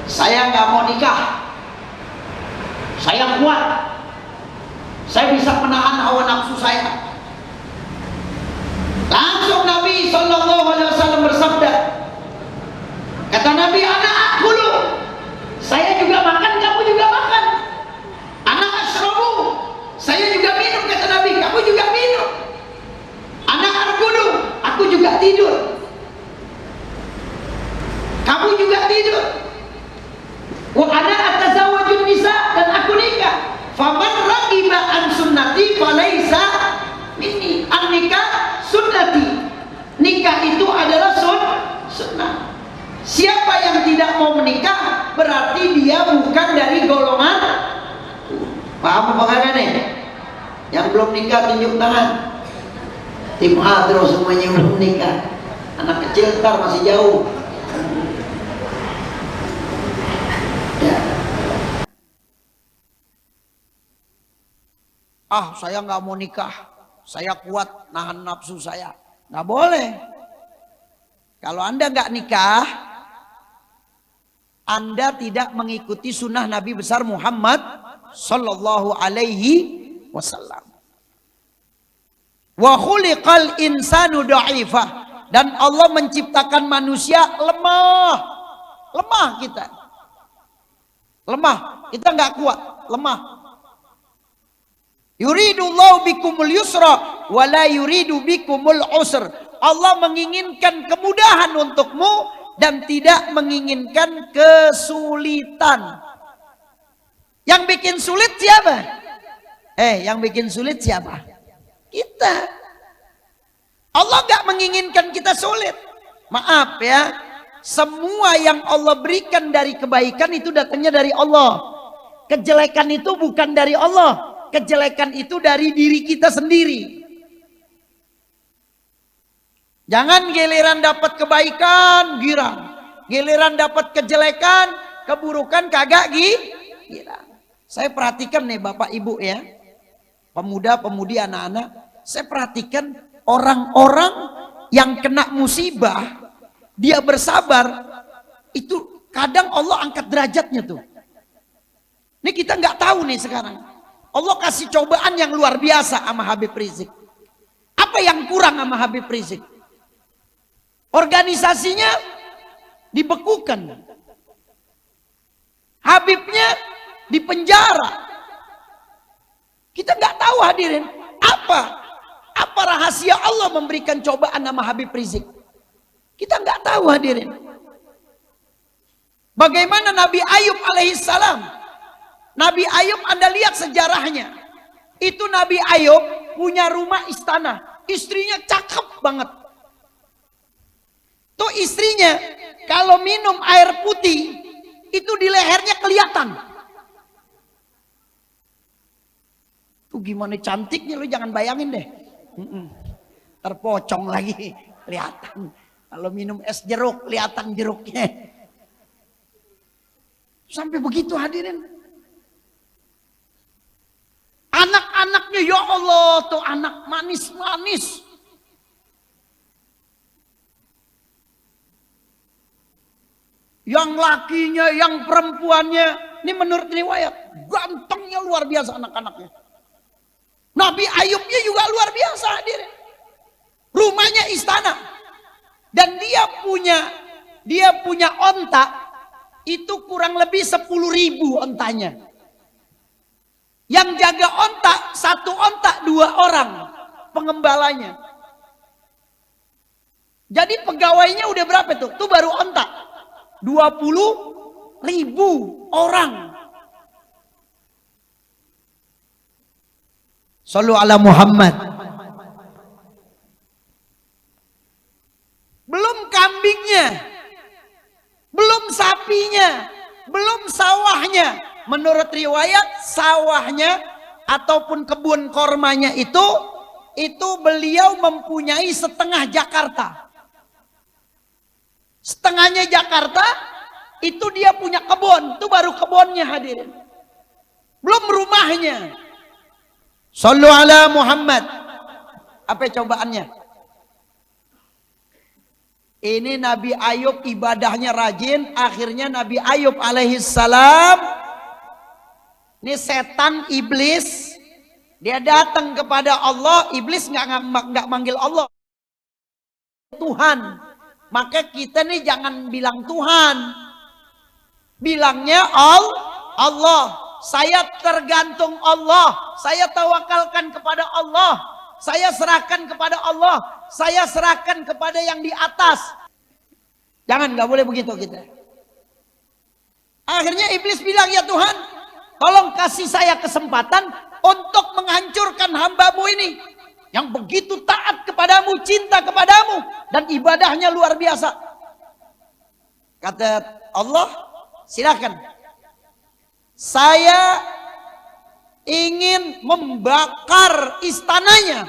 saya nggak mau nikah, saya kuat, saya bisa menahan hawa nafsu saya. Langsung Nabi SAW bersabda, kata Nabi, ana akulu, saya juga makan, kamu juga makan. Ana ashrabu, saya juga minum, kata Nabi, kamu juga minum. Ana arkudu, aku juga tidur, kamu juga tidur. Wa ana atazawwajun nisa, dan aku nikah. Faman ragiba an sunnati falaisa minni. An nikah sunnati, nikah itu adalah sunnah. Siapa yang tidak mau menikah berarti dia bukan dari golongan. Paham apa kagak nih? Yang belum nikah tunjuk tangan. Tim Hadro semuanya belum nikah. Anak kecil ntar masih jauh. Ya. Ah, saya nggak mau nikah, saya kuat nahan nafsu saya. Nggak boleh. Kalau Anda nggak nikah, Anda tidak mengikuti sunnah Nabi besar Muhammad Sallallahu Alaihi Wasallam. Wa khuliqal insanu dha'ifah, dan Allah menciptakan manusia lemah. Lemah kita. Lemah, kita nggak kuat, lemah. Yuridullahu bikumul yusra wa la yuridu bikumul usr. Allah menginginkan kemudahan untukmu dan tidak menginginkan kesulitan. Yang bikin sulit siapa? Yang bikin sulit siapa? Kita. Allah gak menginginkan kita sulit. Maaf ya, semua yang Allah berikan dari kebaikan itu datangnya dari Allah. Kejelekan itu bukan dari Allah. Kejelekan itu dari diri kita sendiri. Jangan giliran dapat kebaikan girang, giliran dapat kejelekan, keburukan kagak girang. Saya perhatikan nih Bapak Ibu ya, pemuda-pemudi, anak-anak, saya perhatikan orang-orang yang kena musibah, dia bersabar, itu kadang Allah angkat derajatnya tuh. Ini kita nggak tahu nih sekarang. Allah kasih cobaan yang luar biasa sama Habib Rizik. Apa yang kurang sama Habib Rizik? Organisasinya dibekukan. Habibnya dipenjara. Kita nggak tahu hadirin apa rahasia Allah memberikan cobaan nama Habib Rizik. Kita nggak tahu hadirin. Bagaimana Nabi Ayub alaihissalam? Nabi Ayub Anda lihat sejarahnya. Itu Nabi Ayub punya rumah istana. Istrinya cakep banget. Tuh istrinya kalau minum air putih itu di lehernya kelihatan. Tuh gimana cantiknya, lu jangan bayangin deh. Terpocong lagi. kelihatan. Kalau minum es jeruk, kelihatan jeruknya. Sampai begitu hadirin. Anak-anaknya ya Allah tuh anak manis-manis. Yang lakinya, yang perempuannya. Ini menurut riwayat. Gantengnya luar biasa anak-anaknya. Nabi Ayubnya juga luar biasa hadirin. Rumahnya istana. Dan dia punya onta. Itu kurang lebih 10.000 ontanya. Yang jaga onta, 1 onta 2 orang pengembalanya. Jadi pegawainya udah berapa tuh? Tuh baru onta. 20.000 orang. Shallu ala Muhammad. Belum kambingnya, belum sapinya, belum sawahnya. Menurut riwayat sawahnya ataupun kebun kormanya itu beliau mempunyai setengah Jakarta. Setengahnya Jakarta itu dia punya kebun, itu baru kebunnya hadirin. Belum rumahnya. Shallu ala Muhammad. Apa cobaannya? Ini Nabi Ayub ibadahnya rajin, akhirnya Nabi Ayub alaihissalam, ini setan iblis, dia datang kepada Allah, iblis nggak manggil Allah Tuhan. Maka kita nih jangan bilang Tuhan, bilangnya Allah. Saya tergantung Allah, saya tawakalkan kepada Allah, saya serahkan kepada Allah, saya serahkan kepada yang di atas. Jangan, nggak boleh begitu kita. Akhirnya iblis bilang, ya Tuhan, tolong kasih saya kesempatan untuk menghancurkan hambamu ini yang begitu taat kepadamu, cinta kepadamu, dan ibadahnya luar biasa. Kata Allah, silakan. Saya ingin membakar istananya.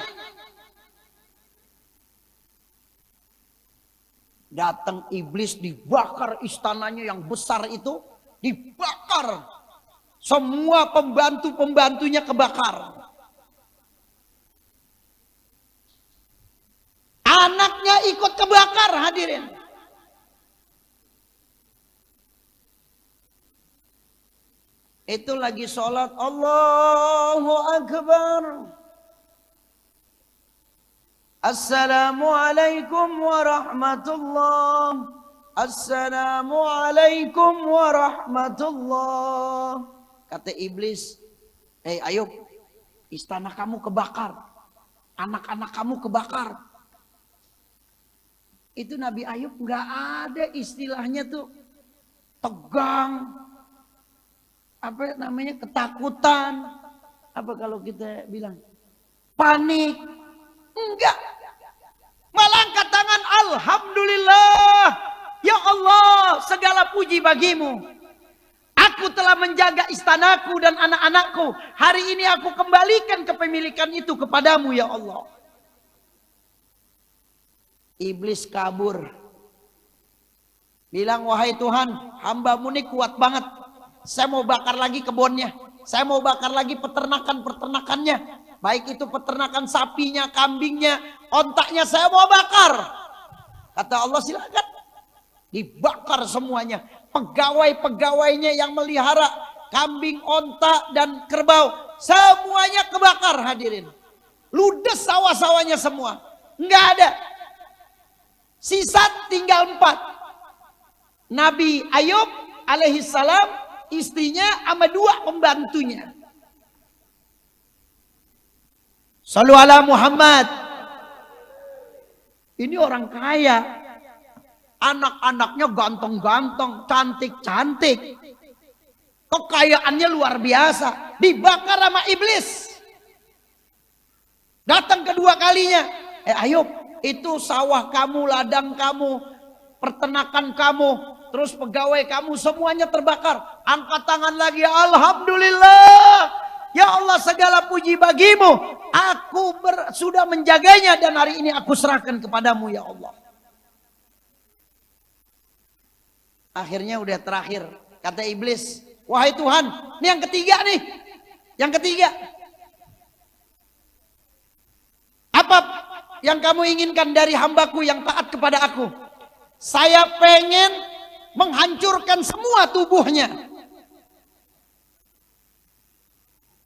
Datang iblis, dibakar istananya yang besar itu, dibakar. Semua pembantu-pembantunya kebakar. Anaknya ikut kebakar hadirin. Itu lagi sholat, Allahu Akbar. Assalamualaikum warahmatullah. Assalamualaikum warahmatullah. Kata iblis, Ayub, istana kamu kebakar, anak-anak kamu kebakar. Itu Nabi Ayub nggak ada istilahnya tuh tegang, apa namanya, ketakutan, apa kalau kita bilang panik, enggak. Malah angkat tangan, alhamdulillah, ya Allah, segala puji bagimu. Aku telah menjaga istanaku dan anak-anakku. Hari ini aku kembalikan kepemilikan itu kepadamu ya Allah. Iblis kabur. Bilang, wahai Tuhan, hambamu ini kuat banget. Saya mau bakar lagi kebunnya. Saya mau bakar lagi peternakan-peternakannya. Baik itu peternakan sapinya, kambingnya, ontaknya saya mau bakar. Kata Allah, silakan. Dibakar semuanya. Pegawai-pegawainya yang melihara kambing, onta, dan kerbau. Semuanya kebakar hadirin. Ludes sawah-sawahnya semua. Enggak ada. Sisa tinggal 4. Nabi Ayub alaihissalam, istrinya sama 2 pembantunya. Shallu ala Muhammad. Ini orang kaya. Anak-anaknya ganteng-ganteng, cantik-cantik. Kekayaannya luar biasa. Dibakar sama iblis. Datang kedua kalinya. Ayub, itu sawah kamu, ladang kamu, peternakan kamu, terus pegawai kamu semuanya terbakar. Angkat tangan lagi, alhamdulillah. Ya Allah, segala puji bagimu. Aku sudah menjaganya dan hari ini aku serahkan kepadamu ya Allah. Akhirnya udah terakhir. Kata iblis, wahai Tuhan, ini yang ketiga nih. Yang ketiga. Apa yang kamu inginkan dari hambaku yang taat kepada aku? Saya pengen menghancurkan semua tubuhnya.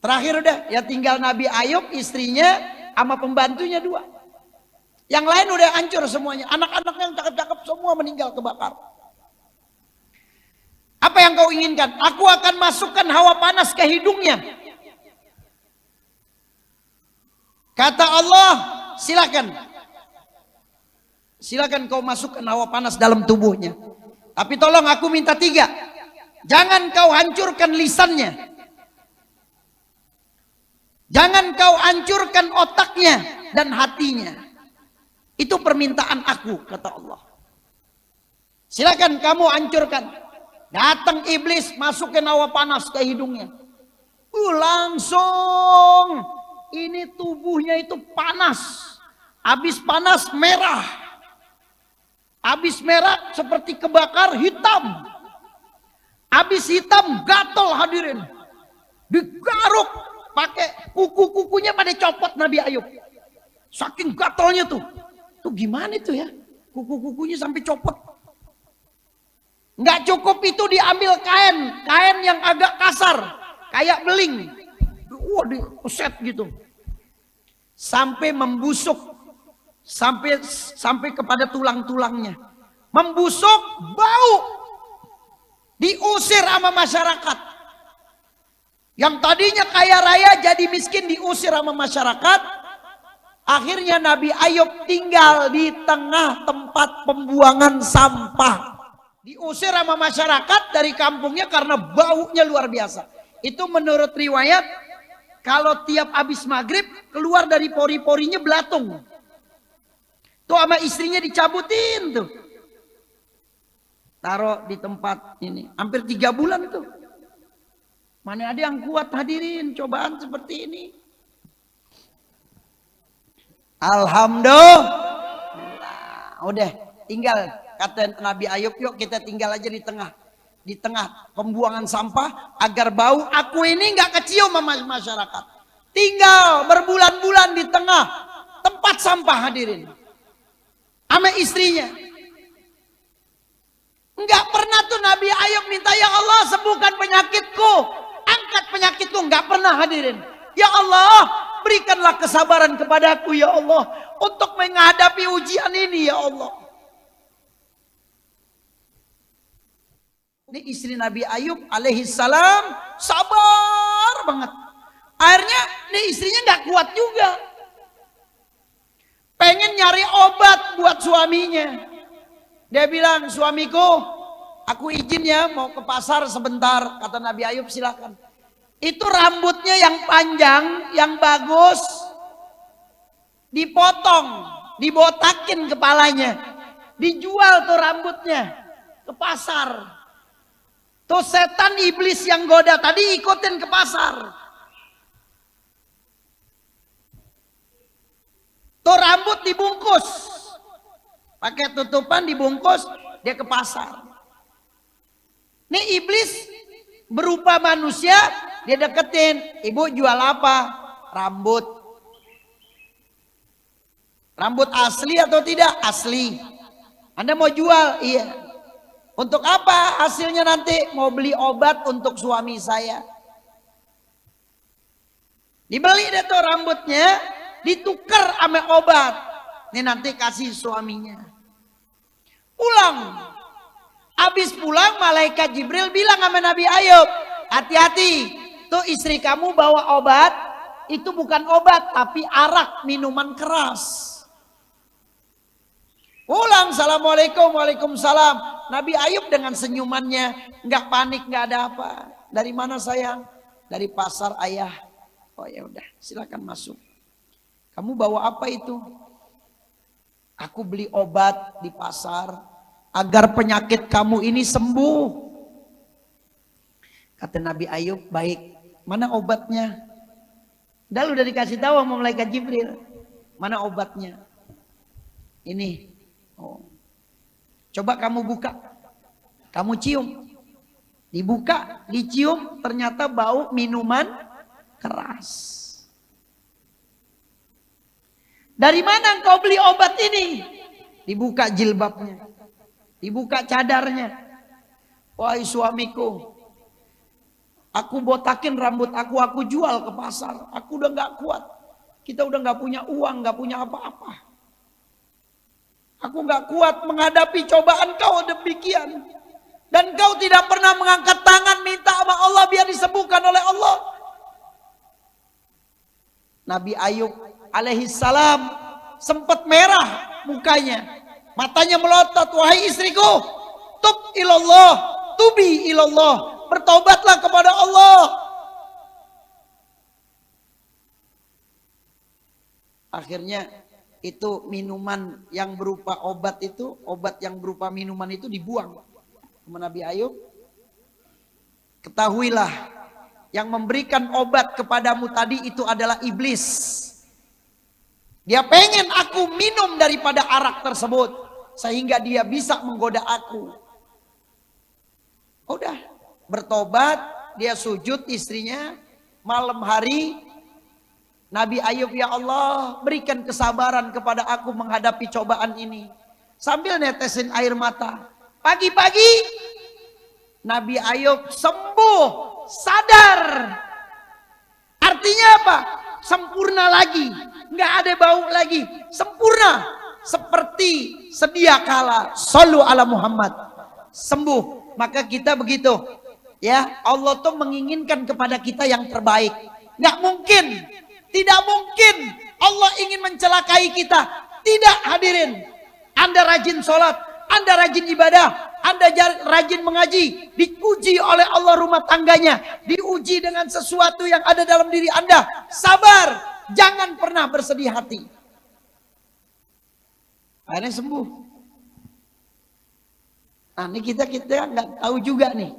Terakhir udah, ya tinggal Nabi Ayub, istrinya, sama pembantunya 2. Yang lain udah hancur semuanya. Anak-anaknya yang cakep-cakep semua meninggal kebakar. Apa yang kau inginkan? Aku akan masukkan hawa panas ke hidungnya. Kata Allah, silakan. Silakan kau masukkan hawa panas dalam tubuhnya. Tapi tolong aku minta 3. Jangan kau hancurkan lisannya. Jangan kau hancurkan otaknya dan hatinya. Itu permintaan aku, kata Allah. Silakan kamu hancurkan. Datang iblis, masukin hawa panas ke hidungnya. Langsung ini tubuhnya itu panas. Habis panas merah. Habis merah seperti kebakar hitam. Habis hitam gatal hadirin. Digaruk pakai kuku-kukunya pada copot Nabi Ayub. Saking gatalnya tuh. Tuh gimana itu ya? Kuku-kukunya sampai copot. Nggak cukup itu diambil kain yang agak kasar, kayak beling. Wah, dikeset gitu. Sampai membusuk, sampai kepada tulang-tulangnya. Membusuk, bau. Diusir sama masyarakat. Yang tadinya kaya raya jadi miskin diusir sama masyarakat. Akhirnya Nabi Ayub tinggal di tengah tempat pembuangan sampah. Diusir sama masyarakat dari kampungnya karena baunya luar biasa. Itu menurut riwayat, kalau tiap habis maghrib keluar dari pori-porinya belatung. Tuh sama istrinya dicabutin tuh. Taruh di tempat ini. Hampir 3 bulan tuh. Mana ada yang kuat hadirin cobaan seperti ini. Alhamdulillah. Udah tinggal. Kata Nabi Ayub, yuk kita tinggal aja di tengah pembuangan sampah agar bau aku ini nggak kecium sama masyarakat. Tinggal berbulan-bulan di tengah tempat sampah hadirin, sama istrinya. Nggak pernah tuh Nabi Ayub minta, ya Allah sembuhkan penyakitku, angkat penyakitku, nggak pernah hadirin. Ya Allah berikanlah kesabaran kepadaku ya Allah untuk menghadapi ujian ini ya Allah. Ini istri Nabi Ayub alaihi salam sabar banget. Akhirnya ini istrinya nggak kuat juga. Pengen nyari obat buat suaminya. Dia bilang, suamiku, aku izin ya mau ke pasar sebentar. Kata Nabi Ayub, silakan. Itu rambutnya yang panjang, yang bagus, dipotong, dibotakin kepalanya. Dijual tuh rambutnya ke pasar. Tuh setan iblis yang goda tadi ikutin ke pasar. Tuh rambut dibungkus. Pakai tutupan dibungkus, dia ke pasar. Nih iblis berupa manusia, dia deketin. Ibu jual apa? Rambut. Rambut asli atau tidak? Asli. Anda mau jual? Iya. Untuk apa hasilnya nanti? Mau beli obat untuk suami saya. Dibeli deh tuh rambutnya, ditukar sama obat. Ini nanti kasih suaminya. Pulang. Habis pulang malaikat Jibril bilang sama Nabi Ayub, hati-hati, tuh istri kamu bawa obat, itu bukan obat tapi arak, minuman keras. Pulang, assalamualaikum, waalaikumsalam. Nabi Ayub dengan senyumannya, nggak panik, nggak ada apa. Dari mana sayang? Dari pasar ayah. Oh ya udah, silakan masuk. Kamu bawa apa itu? Aku beli obat di pasar agar penyakit kamu ini sembuh. Kata Nabi Ayub, baik. Mana obatnya? Padahal udah dikasih tahu sama malaikat Jibril. Mana obatnya? Ini. Oh. Coba kamu buka. Kamu cium. Dibuka, dicium, ternyata bau minuman keras. Dari mana engkau beli obat ini? Dibuka jilbabnya. Dibuka cadarnya. Wahai suamiku, aku botakin rambut aku jual ke pasar. Aku udah gak kuat. Kita udah gak punya uang, gak punya apa-apa. Aku gak kuat menghadapi cobaan kau demikian. Dan kau tidak pernah mengangkat tangan minta sama Allah biar disembuhkan oleh Allah. Nabi Ayub alaihissalam sempat merah mukanya. Matanya melotot. Wahai istriku, tub ilallah, tubi ilallah. Bertobatlah kepada Allah. Akhirnya itu minuman yang berupa obat itu, obat yang berupa minuman itu dibuang sama Nabi Ayub. Ketahuilah, yang memberikan obat kepadamu tadi itu adalah iblis. Dia pengen aku minum daripada arak tersebut, sehingga dia bisa menggoda aku. Udah, bertobat, dia sujud istrinya, malam hari, Nabi Ayub, ya Allah, berikan kesabaran kepada aku menghadapi cobaan ini. Sambil netesin air mata. Pagi-pagi, Nabi Ayub sembuh, sadar. Artinya apa? Sempurna lagi. Nggak ada bau lagi. Sempurna. Seperti sedia kala. Shallu ala Muhammad. Sembuh. Maka kita begitu. Ya, Allah tuh menginginkan kepada kita yang terbaik. Nggak mungkin. Tidak mungkin Allah ingin mencelakai kita. Tidak, hadirin. Anda rajin sholat, Anda rajin ibadah, Anda rajin mengaji, diuji oleh Allah rumah tangganya, diuji dengan sesuatu yang ada dalam diri Anda. Sabar, jangan pernah bersedih hati. Akhirnya sembuh. Nah, ini kita nggak tahu juga nih.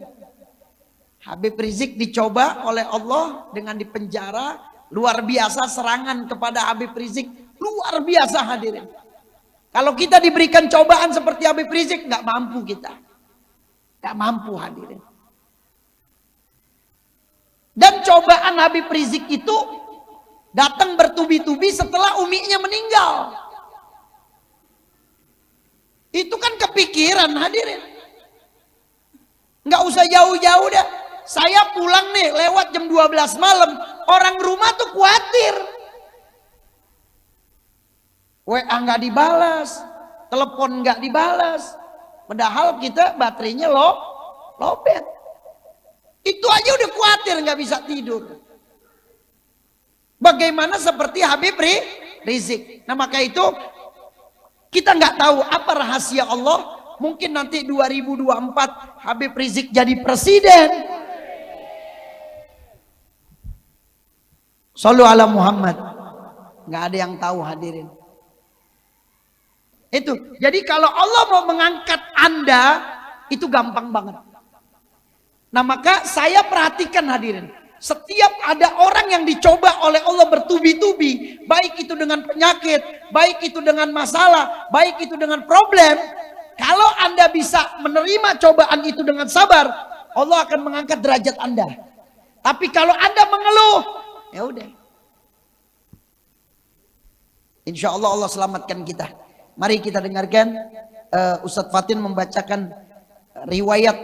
Habib Rizik dicoba oleh Allah dengan dipenjara. Luar biasa serangan kepada Habib Rizik. Luar biasa, hadirin. Kalau kita diberikan cobaan seperti Habib Rizik, nggak mampu kita. Nggak mampu, hadirin. Dan cobaan Habib Rizik itu datang bertubi-tubi setelah uminya meninggal. Itu kan kepikiran, hadirin. Nggak usah jauh-jauh dah. Saya pulang nih lewat jam 12 malam. Orang rumah tuh khawatir. WA nggak dibalas, telepon nggak dibalas. Padahal kita baterainya lowbat. Itu aja udah khawatir nggak bisa tidur. Bagaimana seperti Habib Rizik. Nah maka itu kita nggak tahu apa rahasia Allah. Mungkin nanti 2024 Habib Rizik jadi presiden. Shallu ala Muhammad. Nggak ada yang tahu, hadirin. Itu. Jadi kalau Allah mau mengangkat Anda, itu gampang banget. Nah maka saya perhatikan, hadirin. Setiap ada orang yang dicoba oleh Allah bertubi-tubi, baik itu dengan penyakit, baik itu dengan masalah, baik itu dengan problem. Kalau Anda bisa menerima cobaan itu dengan sabar, Allah akan mengangkat derajat Anda. Tapi kalau Anda mengeluh, ya udah. Insya Allah Allah selamatkan kita. Mari kita dengarkan Ustadz Fatin membacakan riwayat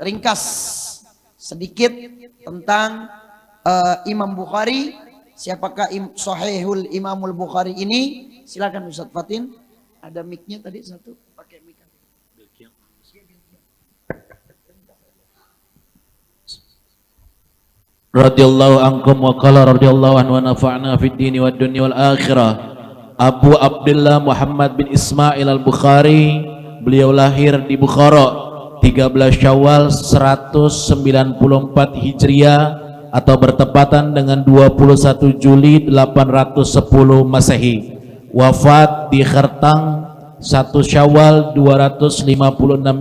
ringkas sedikit tentang Imam Bukhari. Siapakah Sahihul Imamul Bukhari ini? Silakan Ustadz Fatin. Ada mic-nya tadi satu. Pakai mic. Radhiyallahu ankum wa qala radhiyallahu anhu wa nafa'na fid dini wad dunya wal akhirah. Abu Abdullah Muhammad bin Ismail al-Bukhari, beliau lahir di Bukhara 13 Syawal 194 Hijriah atau bertepatan dengan 21 Juli 810 Masehi. Wafat di Khartang 1 Syawal 256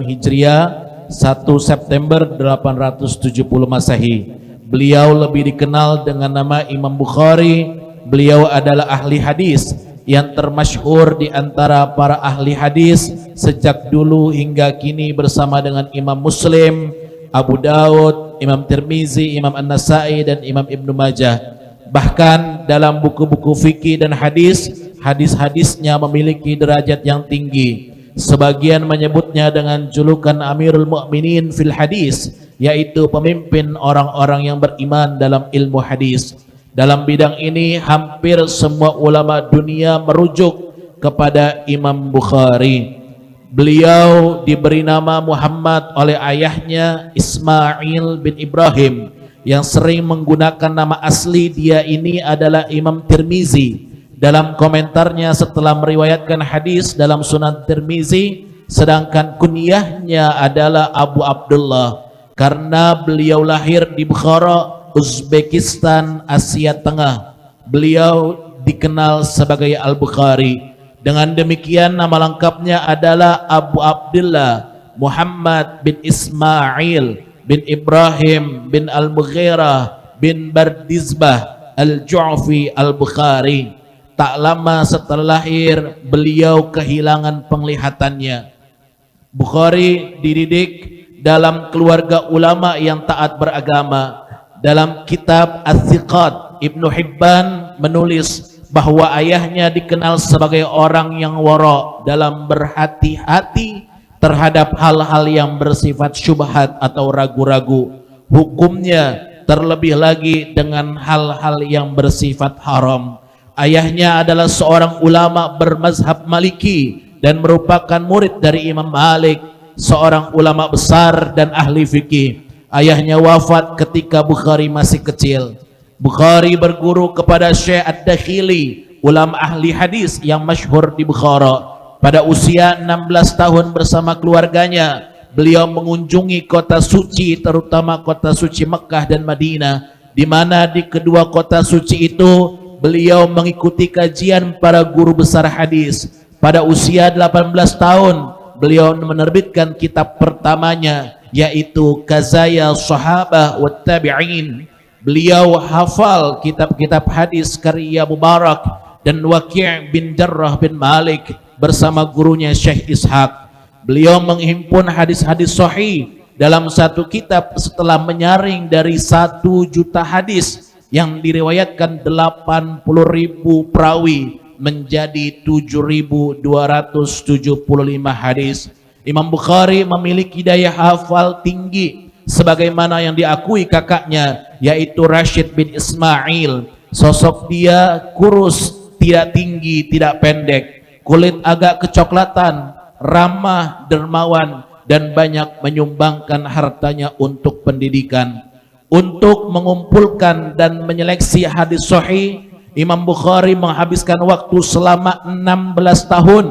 Hijriah 1 September 870 Masehi. Beliau lebih dikenal dengan nama Imam Bukhari. Beliau adalah ahli hadis yang termasyhur di antara para ahli hadis sejak dulu hingga kini bersama dengan Imam Muslim, Abu Daud, Imam Tirmizi, Imam An-Nasai dan Imam Ibnu Majah. Bahkan dalam buku-buku fikih dan hadis, hadis-hadisnya memiliki derajat yang tinggi. Sebagian menyebutnya dengan julukan Amirul Mukminin fil hadis, yaitu pemimpin orang-orang yang beriman dalam ilmu hadis. Dalam bidang ini hampir semua ulama dunia merujuk kepada Imam Bukhari. Beliau diberi nama Muhammad oleh ayahnya Ismail bin Ibrahim, yang sering menggunakan nama asli dia ini adalah Imam Tirmizi. Dalam komentarnya setelah meriwayatkan hadis dalam Sunan Tirmizi, sedangkan kunyahnya adalah Abu Abdullah karena beliau lahir di Bukhara, Uzbekistan, Asia Tengah. Beliau dikenal sebagai Al-Bukhari. Dengan demikian nama lengkapnya adalah Abu Abdullah Muhammad bin Ismail bin Ibrahim bin Al-Mughirah bin Bardizbah Al-Ju'fi Al-Bukhari. Tak lama setelah lahir, beliau kehilangan penglihatannya. Bukhari dididik dalam keluarga ulama yang taat beragama. Dalam kitab As-Siqat, Ibnu Hibban menulis bahwa ayahnya dikenal sebagai orang yang wara' dalam berhati-hati terhadap hal-hal yang bersifat syubhat atau ragu-ragu. Hukumnya terlebih lagi dengan hal-hal yang bersifat haram. Ayahnya adalah seorang ulama bermazhab Maliki dan merupakan murid dari Imam Malik, seorang ulama besar dan ahli fikih. Ayahnya wafat ketika Bukhari masih kecil. Bukhari berguru kepada Syekh Ad-Dakhili, ulama ahli hadis yang masyhur di Bukhara. Pada usia 16 tahun bersama keluarganya, beliau mengunjungi kota suci, terutama kota suci Mekah dan Madinah, di mana di kedua kota suci itu beliau mengikuti kajian para guru besar hadis. Pada usia 18 tahun, beliau menerbitkan kitab pertamanya, yaitu Kazaya Sahabah wa Tabi'in. Beliau hafal kitab-kitab hadis karya Mubarak dan Waqi' bin Jarrah bin Malik bersama gurunya Syekh Ishaq. Beliau menghimpun hadis-hadis sahih dalam satu kitab setelah menyaring dari 1 juta hadis yang diriwayatkan 80.000 perawi menjadi 7.275 hadis. Imam Bukhari memiliki daya hafal tinggi sebagaimana yang diakui kakaknya, yaitu Rashid bin Ismail. Sosok dia kurus, tidak tinggi, tidak pendek, kulit agak kecoklatan, ramah, dermawan, dan banyak menyumbangkan hartanya untuk pendidikan. Untuk mengumpulkan dan menyeleksi hadis sahih, Imam Bukhari menghabiskan waktu selama 16 tahun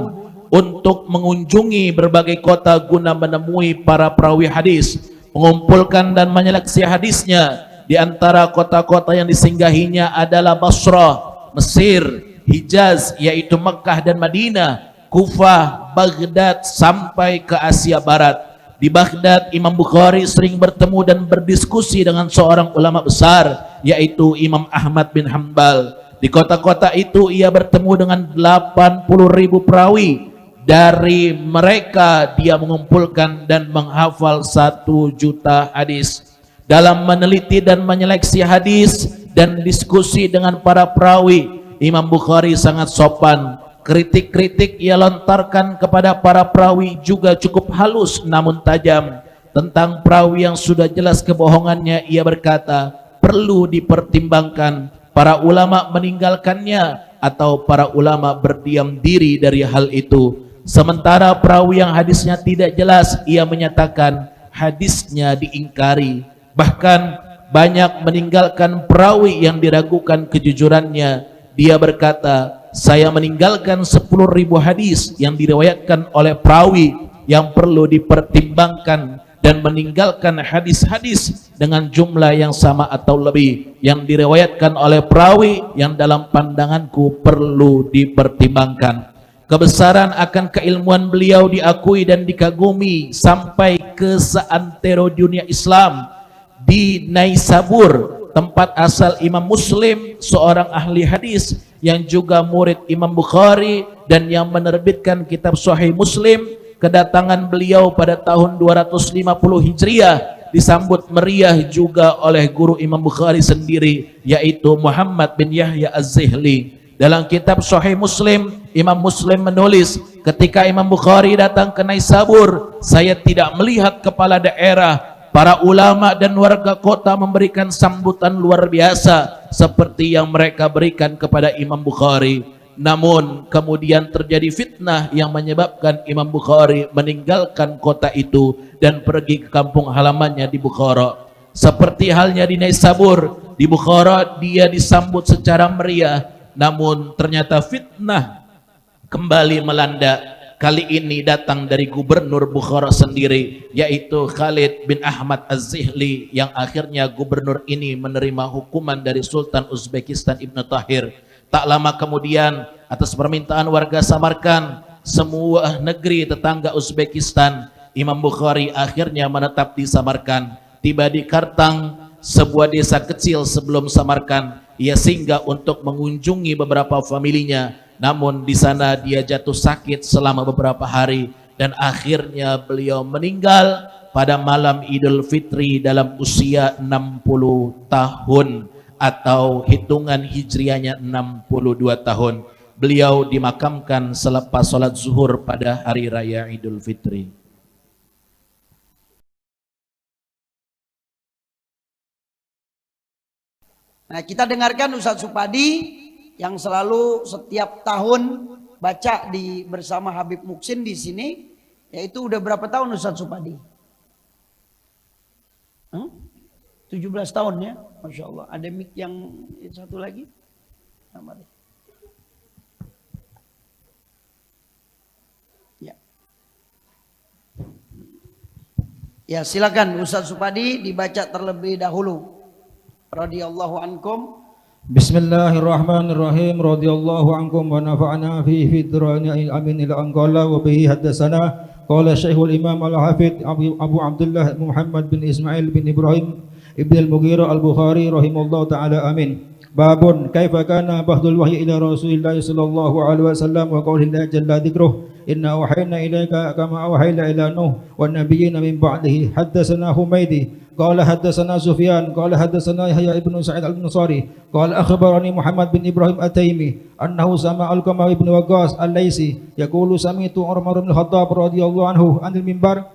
untuk mengunjungi berbagai kota guna menemui para perawi hadis, mengumpulkan dan menyeleksi hadisnya. Di antara kota-kota yang disinggahinya adalah Basrah, Mesir, Hijaz, yaitu Mekah dan Madinah, Kufah, Baghdad, sampai ke Asia Barat. Di Baghdad, Imam Bukhari sering bertemu dan berdiskusi dengan seorang ulama besar, yaitu Imam Ahmad bin Hanbal. Di kota-kota itu ia bertemu dengan 80.000 perawi. Dari mereka dia mengumpulkan dan menghafal 1 juta hadis. Dalam meneliti dan menyeleksi hadis dan diskusi dengan para perawi, Imam Bukhari sangat sopan. Kritik-kritik ia lontarkan kepada para perawi juga cukup halus namun tajam. Tentang perawi yang sudah jelas kebohongannya, ia berkata, perlu dipertimbangkan para ulama meninggalkannya atau para ulama berdiam diri dari hal itu. Sementara perawi yang hadisnya tidak jelas, ia menyatakan hadisnya diingkari. Bahkan banyak meninggalkan perawi yang diragukan kejujurannya. Dia berkata, saya meninggalkan 10.000 hadis yang diriwayatkan oleh perawi yang perlu dipertimbangkan, dan meninggalkan hadis-hadis dengan jumlah yang sama atau lebih yang diriwayatkan oleh perawi yang dalam pandanganku perlu dipertimbangkan. Kebesaran akan keilmuan beliau diakui dan dikagumi sampai ke seantero dunia Islam. di Naisabur, tempat asal Imam Muslim, seorang ahli hadis yang juga murid Imam Bukhari dan yang menerbitkan kitab Sahih Muslim. Kedatangan beliau pada tahun 250 Hijriah disambut meriah juga oleh guru Imam Bukhari sendiri, yaitu Muhammad bin Yahya Az-Zihli. Dalam kitab Sahih Muslim, Imam Muslim menulis, ketika Imam Bukhari datang ke Naisabur, saya tidak melihat kepala daerah, para ulama dan warga kota memberikan sambutan luar biasa seperti yang mereka berikan kepada Imam Bukhari. Namun kemudian terjadi fitnah yang menyebabkan Imam Bukhari meninggalkan kota itu dan pergi ke kampung halamannya di Bukhara. Seperti halnya di Naisabur, di Bukhara dia disambut secara meriah, namun ternyata fitnah kembali melanda. Kali ini datang dari gubernur Bukhara sendiri, yaitu Khalid bin Ahmad Az-Zihli, yang akhirnya gubernur ini menerima hukuman dari Sultan Uzbekistan Ibn Tahir. Tak lama kemudian, atas permintaan warga Samarkand, semua negeri tetangga Uzbekistan, Imam Bukhari akhirnya menetap di Samarkand. Tiba di Kartang, sebuah desa kecil sebelum Samarkand, ia singgah untuk mengunjungi beberapa familinya. Namun di sana dia jatuh sakit selama beberapa hari dan akhirnya beliau meninggal pada malam Idul Fitri dalam usia 60 tahun. Atau hitungan hijriahnya 62 tahun. Beliau dimakamkan selepas sholat zuhur pada hari raya Idul Fitri. Nah, kita dengarkan Ustadz Supadi yang selalu setiap tahun baca bersama Habib Muksin di sini, yaitu udah berapa tahun Ustadz Supadi? 17 tahun ya, Masya Allah. Ada mic yang satu lagi? Ya. Ya, silakan Ustadz Supadi dibaca terlebih dahulu. Radhiyallahu ankum. Bismillahirrahmanirrahim. Radhiyallahu ankum wa nafa'ana fihi fid dhurani amin ila an qala wa bihi haddatsana qala Syekhul Imam Al-Hafidz Abu Abdullah Muhammad bin Ismail bin Ibrahim Ibn al-Mughirah al-Bukhari rahimahullah ta'ala amin. Babun kaifa kana bahdul wahyi ila Rasulillah sallallahu alaihi wasallam wa qawlihi jalla dzikruh inna awhayna ilaika kama awhayna ila Nuh wan nabiyina min ba'dihi. Haddatsana Humaydi qala haddatsana Sufyan qala haddatsana Yahya ibn Sa'id al-Ansari qala akhbarani Muhammad bin Ibrahim At-Taimi annahu sama'a Alqamah ibn Waqqas al-Laisi yaqulu sami'tu Umar bin Khattab radhiyallahu anhu 'anil minbar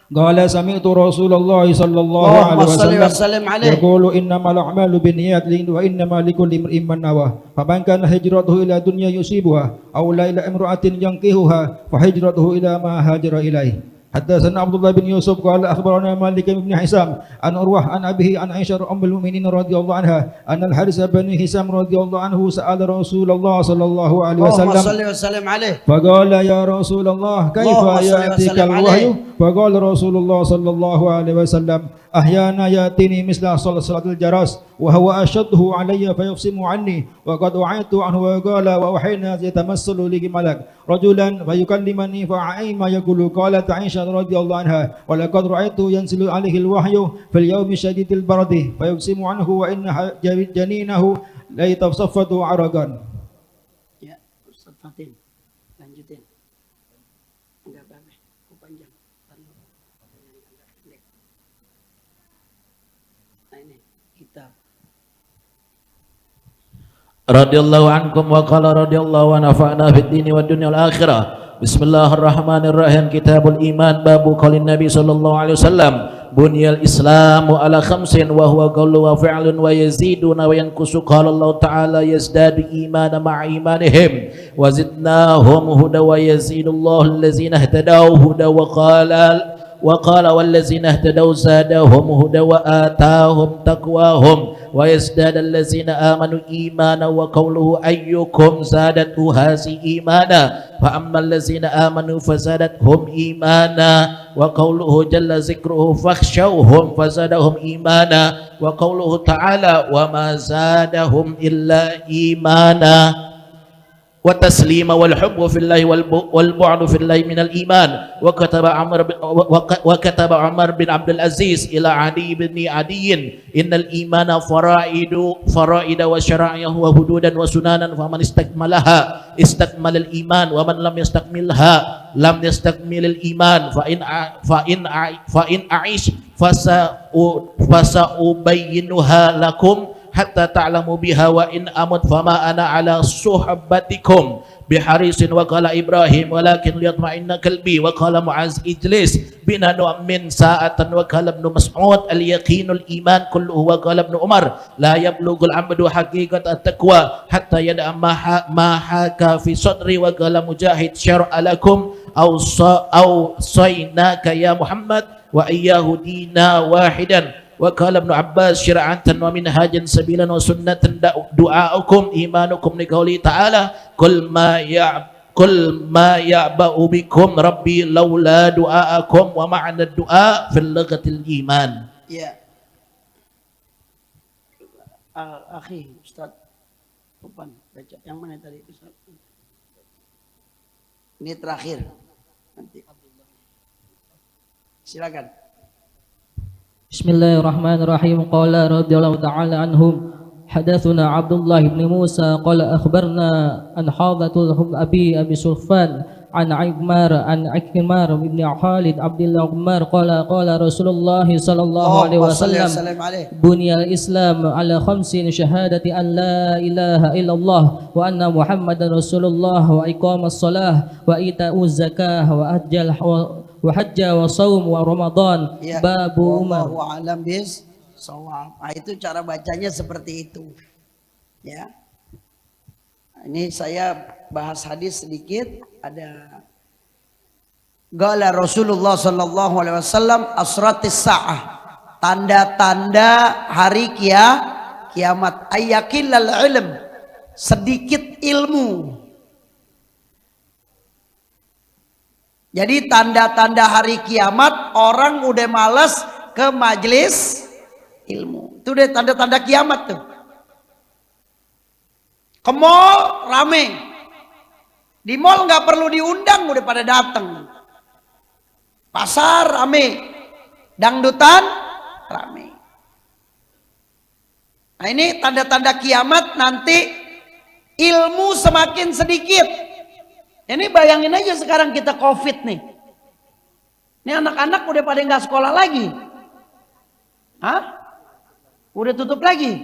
qala sami'tu Rasulullah sallallahu alaihi wasallam yaqulu innamal a'malu binniyat wa innamal likulli imrin ma nawa faman kana hijratuhu ila dunya yusibuha aw la ila imra'atin yankihuha fa hijratuhu ila ma hajara ilaihi. Haddatsana Abdullah bin Yusuf qala akhbarana Malik bin Hisam an Urwah an abihi an Aisyah ummul mukminin radhiyallahu anha anna al-Harits bin Hisam radhiyallahu anhu sa'ala Rasulullah sallallahu alaihi wasallam faqala ya Rasulullah kaifa ya'tika al-wahyu faqala Rasulullah sallallahu alaihi wasallam ahyana yatini misla salatil jaras wa huwa ashadduhu alayya fayafsimu anni wa qad wa'aytu anhu wa qala wa wahayna yatamassalu li malak rajulan fa yukallimani fa aima yaqulu qalat Aisyah radhiyallahu anha wa laqad ra'aytu yanzilu alayhi al-wahyu fil yawmi shadidil bardi fayafsimu anhu wa inna janinahu la yatasaffatu aragan. Ya, Ustaz Fatin lanjutin. Enggak apa-apa, panjang. Nah ini kitab. Radhiyallahu ankum wa qala radhiyallahu wa nafa'na fid dini wad dunya wal akhirah. Bismillahirrahmanirrahim. Kitabul Iman babu qaulin Nabi sallallahu alaihi wasallam bunyal islamu ala khamsin wa huwa qawlu wa fi'lun wa yaziduna wa yanqusu. Qala Allah ta'ala yazdadu imana ma'a imanihim wa zidnahum huda wa yazidullahu allazina ihtadaw huda wa qala wallazina ihtadaw zadahum huda wa atahum taqwahum wa yazdada allazina amanu imana wa qawluhu ayyukum zadatu hazi imana fa amma allazina amanu fazadathum imana wa qawluhu jalla zikruhu fakhshawhum fazadahum imana wa qawluhu ta'ala wa ma zadahum illa imana. والتسليم والحب في الله والبعد في الله من الإيمان. وكتب عمر بن عبد العزيز إلى عدي بن عدي إن الإيمان فرائد وشرائع وحدودا وسنانا فمن استكملها استكمل الإيمان ومن لم يستكملها لم يستكمل الإيمان فإن أعيش فسأبينها لكم hatta ta'lamu biha wa in amut fama ana ala suhbatikum biharisin. Wa qala Ibrahim walakin liyatma'inna qalbi. Wa qala Mu'az ijlis bina nu'min sa'atan. Wa qala Ibnu Mas'ud al yaqinul iman kulluhu. Wa qala Ibnu Umar la yablughul 'abdu haqiqat at-taqwa hatta yada'a ma haka fi sadri. Wa qala Mujahid syar'a lakum aw saynaka ya Muhammad wa iyyahu dina wahidan. Wa qala Ibnu Abbas syir'atan wa minhajan sabilan wa sunnatan du'aukum imanukum liqauli ta'ala kul ma ya'ba'u bikum rabbi laula du'aakum wa ma'na du'a fil lughatil iman. Ya. Akhi Ustaz Topan baca yang mana tadi Ustaz? Ini terakhir. Nanti. Silakan. Bismillahirrahmanirrahim. Qala radhiyallahu ta'ala anhum hadatsuna Abdullah bin Musa qala akhbarna an hadatul abi Sulfan an Ammar an Ikrimah bin Khalid Abdullah Umar qala Rasulullah sallallahu alaihi wasallam bunyal Islam ala khamsin syahadati an la ilaha illallah wa anna Muhammadar Rasulullah wa iqamas shalah wa ita'uz zakah wa hajja wa saum wa ramadan. Ya, babu Umar wa alam bis shawab. Nah, itu cara bacanya seperti itu ya. Ini saya bahas hadis sedikit. Ada Qala Rasulullah sallallahu alaihi wasallam asratis sa'ah, tanda-tanda hari kiamat. Ayyakillal ilm, sedikit ilmu. Jadi tanda-tanda hari kiamat, orang udah malas ke majelis ilmu. Itu deh tanda-tanda kiamat tuh. Ke mall rame. Di mall nggak perlu diundang udah pada datang. Pasar rame. Dangdutan rame. Nah ini tanda-tanda kiamat, nanti ilmu semakin sedikit. Ini bayangin aja sekarang kita COVID nih. Ini anak-anak udah pada nggak sekolah lagi. Hah? Udah tutup lagi.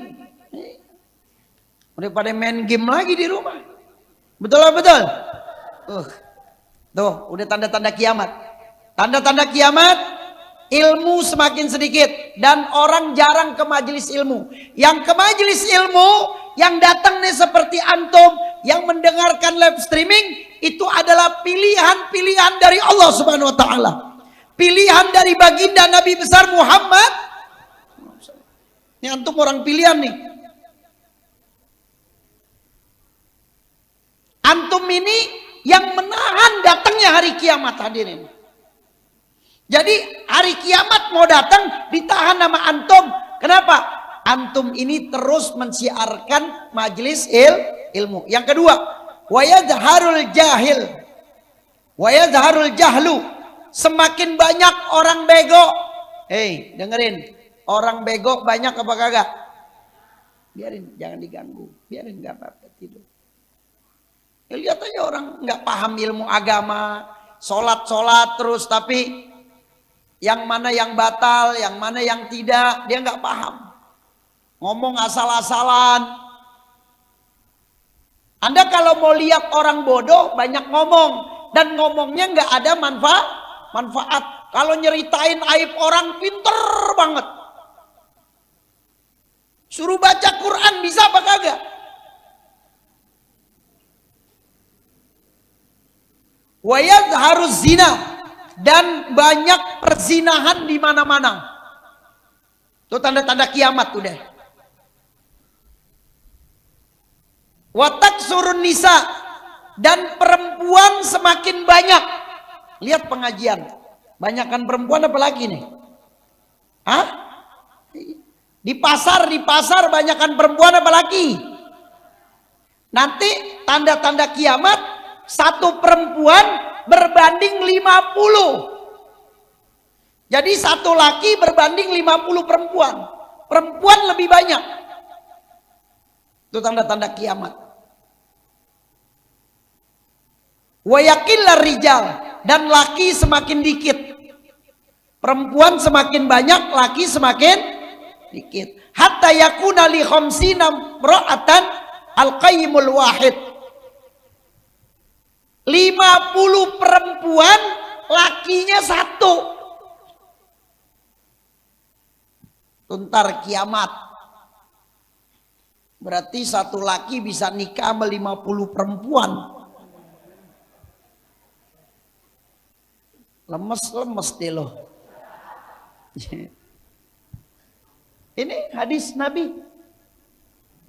Udah pada main game lagi di rumah. Betul lah betul. Tuh, udah tanda-tanda kiamat. Tanda-tanda kiamat, ilmu semakin sedikit dan orang jarang ke majelis ilmu. Yang ke majelis ilmu, yang datang nih seperti antum, yang mendengarkan live streaming, itu adalah pilihan-pilihan dari Allah Subhanahu wa taala. Pilihan dari baginda Nabi besar Muhammad. Ini antum orang pilihan nih. Antum ini yang menahan datangnya hari kiamat, hadirin. Jadi hari kiamat mau datang ditahan sama antum. Kenapa? Antum ini terus mensiarkan majelis ilmu. Yang kedua, wa yadharul jahlu, semakin banyak orang bego. Hei, dengerin, orang bego banyak apa kagak? Biarin, jangan diganggu, biarin, nggak apa-apa, tidur. Ya, lihat aja orang nggak paham ilmu agama, sholat terus, tapi yang mana yang batal, yang mana yang tidak, dia nggak paham. Ngomong asal-asalan. Anda kalau mau lihat orang bodoh, banyak ngomong. Dan ngomongnya nggak ada manfaat. Kalau nyeritain aib orang, pinter banget. Suruh baca Quran, bisa apa kagak? Wayad harus zina. Dan banyak perzinahan di mana-mana. Itu tanda-tanda kiamat udah. Watak surun nisa, dan perempuan semakin banyak. Lihat pengajian, banyakkan perempuan apa lagi nih? Hah? Di pasar banyakkan perempuan apa lagi? Nanti tanda-tanda kiamat, satu perempuan berbanding 50. Jadi satu laki berbanding 50 perempuan. Perempuan lebih banyak. Itu tanda-tanda kiamat. Wa yaqillar rijal, dan laki semakin dikit. Perempuan semakin banyak, laki semakin dikit. Hatta yakuna li khamsina ra'atan al-qayyimul wahid. 50 perempuan, lakinya satu. Tuntar kiamat. Berarti satu laki bisa nikah sama 50 perempuan. Lemes-lemes deh loh. Ini hadis Nabi.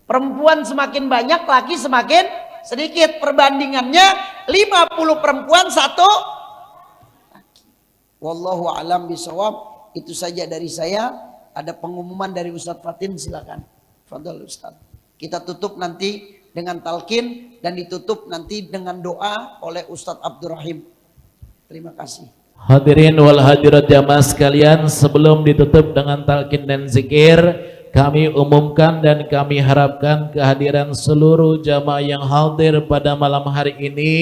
Perempuan semakin banyak, laki semakin sedikit. Perbandingannya 50 perempuan, satu laki. Wallahu alam bisawab. Itu saja dari saya. Ada pengumuman dari Ustadz Fatin, silakan. Fadhol Ustadz. Kita tutup nanti dengan talqin dan ditutup nanti dengan doa oleh Ustadz Abdurrahim. Terima kasih. Hadirin wal hadirat jamaah sekalian, sebelum ditutup dengan talqin dan zikir, kami umumkan dan kami harapkan kehadiran seluruh jamaah yang hadir pada malam hari ini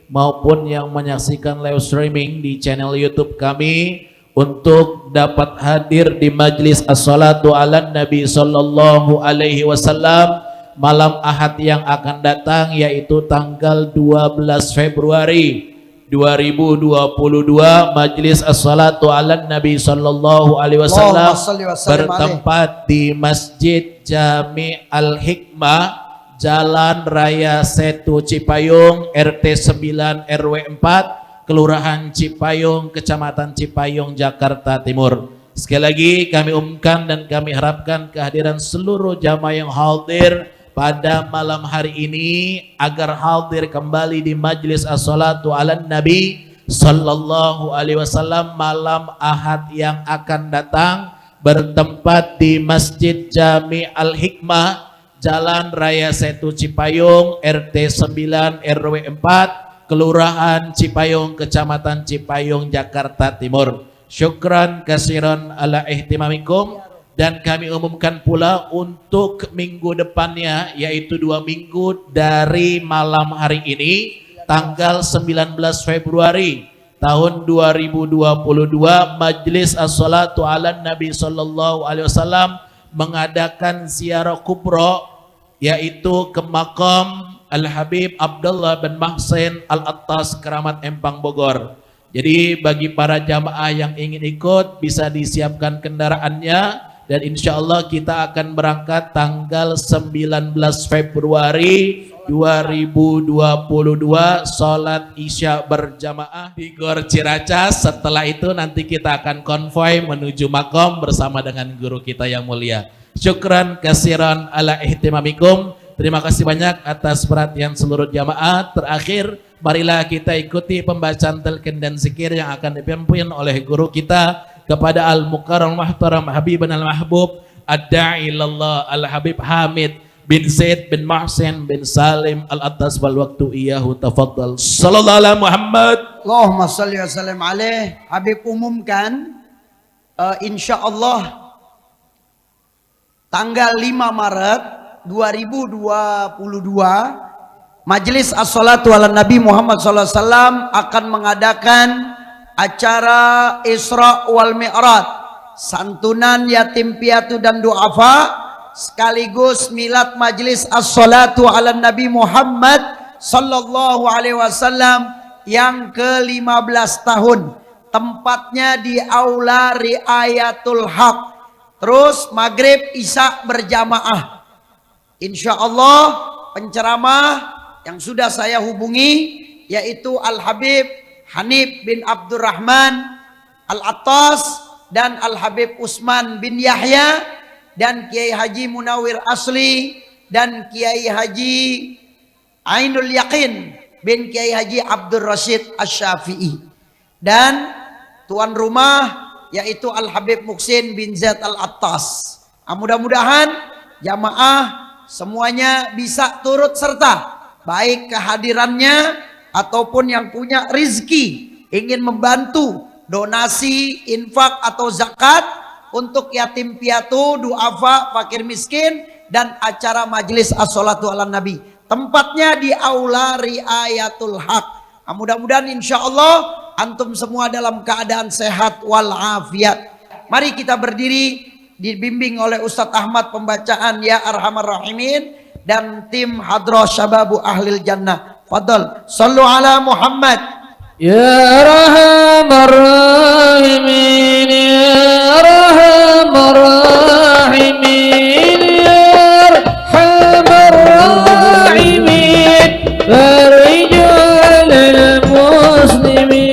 maupun yang menyaksikan live streaming di channel YouTube kami untuk dapat hadir di majlis as-salatu ala Nabi sallallahu alaihi wasallam malam Ahad yang akan datang, yaitu tanggal 12 Februari 2022, majlis as-salatu ala Nabi sallallahu alaihi wasallam bertempat di Masjid Jami Al-Hikmah, Jalan Raya Setu Cipayung, RT 9 RW 4, Kelurahan Cipayung, Kecamatan Cipayung, Jakarta Timur. Sekali lagi kami umumkan dan kami harapkan kehadiran seluruh jamaah yang hadir pada malam hari ini agar hadir kembali di majlis as-salatu ala Nabi sallallahu alaihi wasallam malam Ahad yang akan datang, bertempat di Masjid Jami Al-Hikmah, Jalan Raya Setu Cipayung, RT 9 RW 4, Kelurahan Cipayung, Kecamatan Cipayung, Jakarta Timur. Syukran kasiran ala ihtimamikum. Dan kami umumkan pula untuk minggu depannya, yaitu 2 minggu dari malam hari ini, tanggal 19 Februari tahun 2022, Majlis As-Salatu ala Nabi sallallahu alaihi wasallam mengadakan ziarah kubra, yaitu ke makam Al-Habib Abdullah bin Mahsin Al-Attas, Keramat Empang, Bogor. Jadi bagi para jamaah yang ingin ikut bisa disiapkan kendaraannya, dan insya Allah kita akan berangkat tanggal 19 Februari 2022, sholat isya berjamaah di Gor Ciracas. Setelah itu nanti kita akan konvoi menuju makom bersama dengan guru kita yang mulia. Syukran kasiran ala ihtimamikum. Terima kasih banyak atas perhatian seluruh jamaah. Terakhir, marilah kita ikuti pembacaan talqin dan zikir yang akan dipimpin oleh guru kita kepada Al-Mukarram Muhtaram Habibun Al-Mahbub Ad-Da'i ilallah Al-Habib Hamid bin Zaid bin Mahsin bin Salim Al-Attas wal waktu iyahu tafaddal. Sallallahu alaihi Muhammad. Allahumma salli wa sallim alaih. Habib umumkan insyaallah tanggal 5 Maret 2022 Majelis As-Salatu ala Nabi Muhammad SAW akan mengadakan acara Isra wal Mi'raj, santunan yatim piatu dan duafa, sekaligus milad Majelis As-Salatu ala Nabi Muhammad sallallahu alaihi wasallam yang ke-15 tahun. Tempatnya di Aula Riayatul Haq. Terus maghrib isya berjamaah. Insya Allah penceramah yang sudah saya hubungi yaitu Al-Habib Hanif bin Abdurrahman Al-Attas dan Al-Habib Usman bin Yahya dan Kiai Haji Munawir Asli dan Kiai Haji Ainul Yaqin bin Kiai Haji Abdul Rashid Asy-Syafi'i, dan tuan rumah yaitu Al-Habib Muksin bin Zaid Al-Attas. Mudah-mudahan jamaah semuanya bisa turut serta baik kehadirannya ataupun yang punya rizki ingin membantu donasi, infak atau zakat untuk yatim piatu, duafa, fakir miskin, dan acara majelis as-salatu ala nabi. Tempatnya di Aula Riayatul Haq. Nah, mudah-mudahan insya Allah antum semua dalam keadaan sehat walafiat. Mari kita berdiri, dibimbing oleh Ustadz Ahmad pembacaan Ya Arhamar Rahimin dan tim Hadrah Syababu Ahlil Jannah. Fadal, sallu ala Muhammad. Ya Arhamar Rahimin, Ya Arhamar Rahimin, Ya Arhamar Rahimin, Farijal al-Muslimin,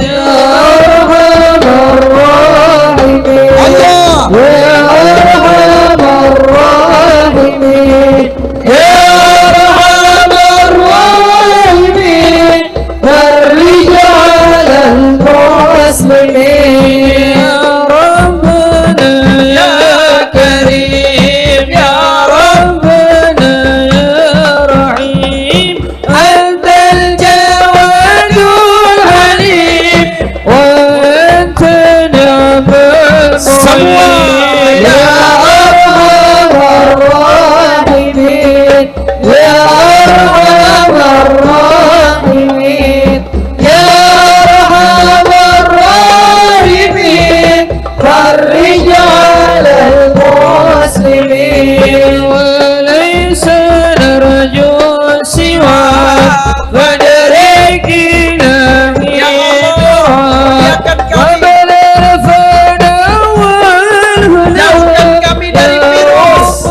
Ya Arhamar Rahimin, Allah. Ya Arhamar Rahimin, Ya Arhamar Rahimin, Farijal al-Muslimin, Ya Rabbana ya Karim, Ya Rabbana ya Rahim, Antal Jawadul Halim, wa anta ni'mal Mu'in. Ya Arhamar Rahimin, Ya Arhamar Rahimin, Ya Arhamar Rahimin, Farijal al-Muslimin, wa laysa narju siwa fadrikina Ya Allah, jauhkan kami dari virus.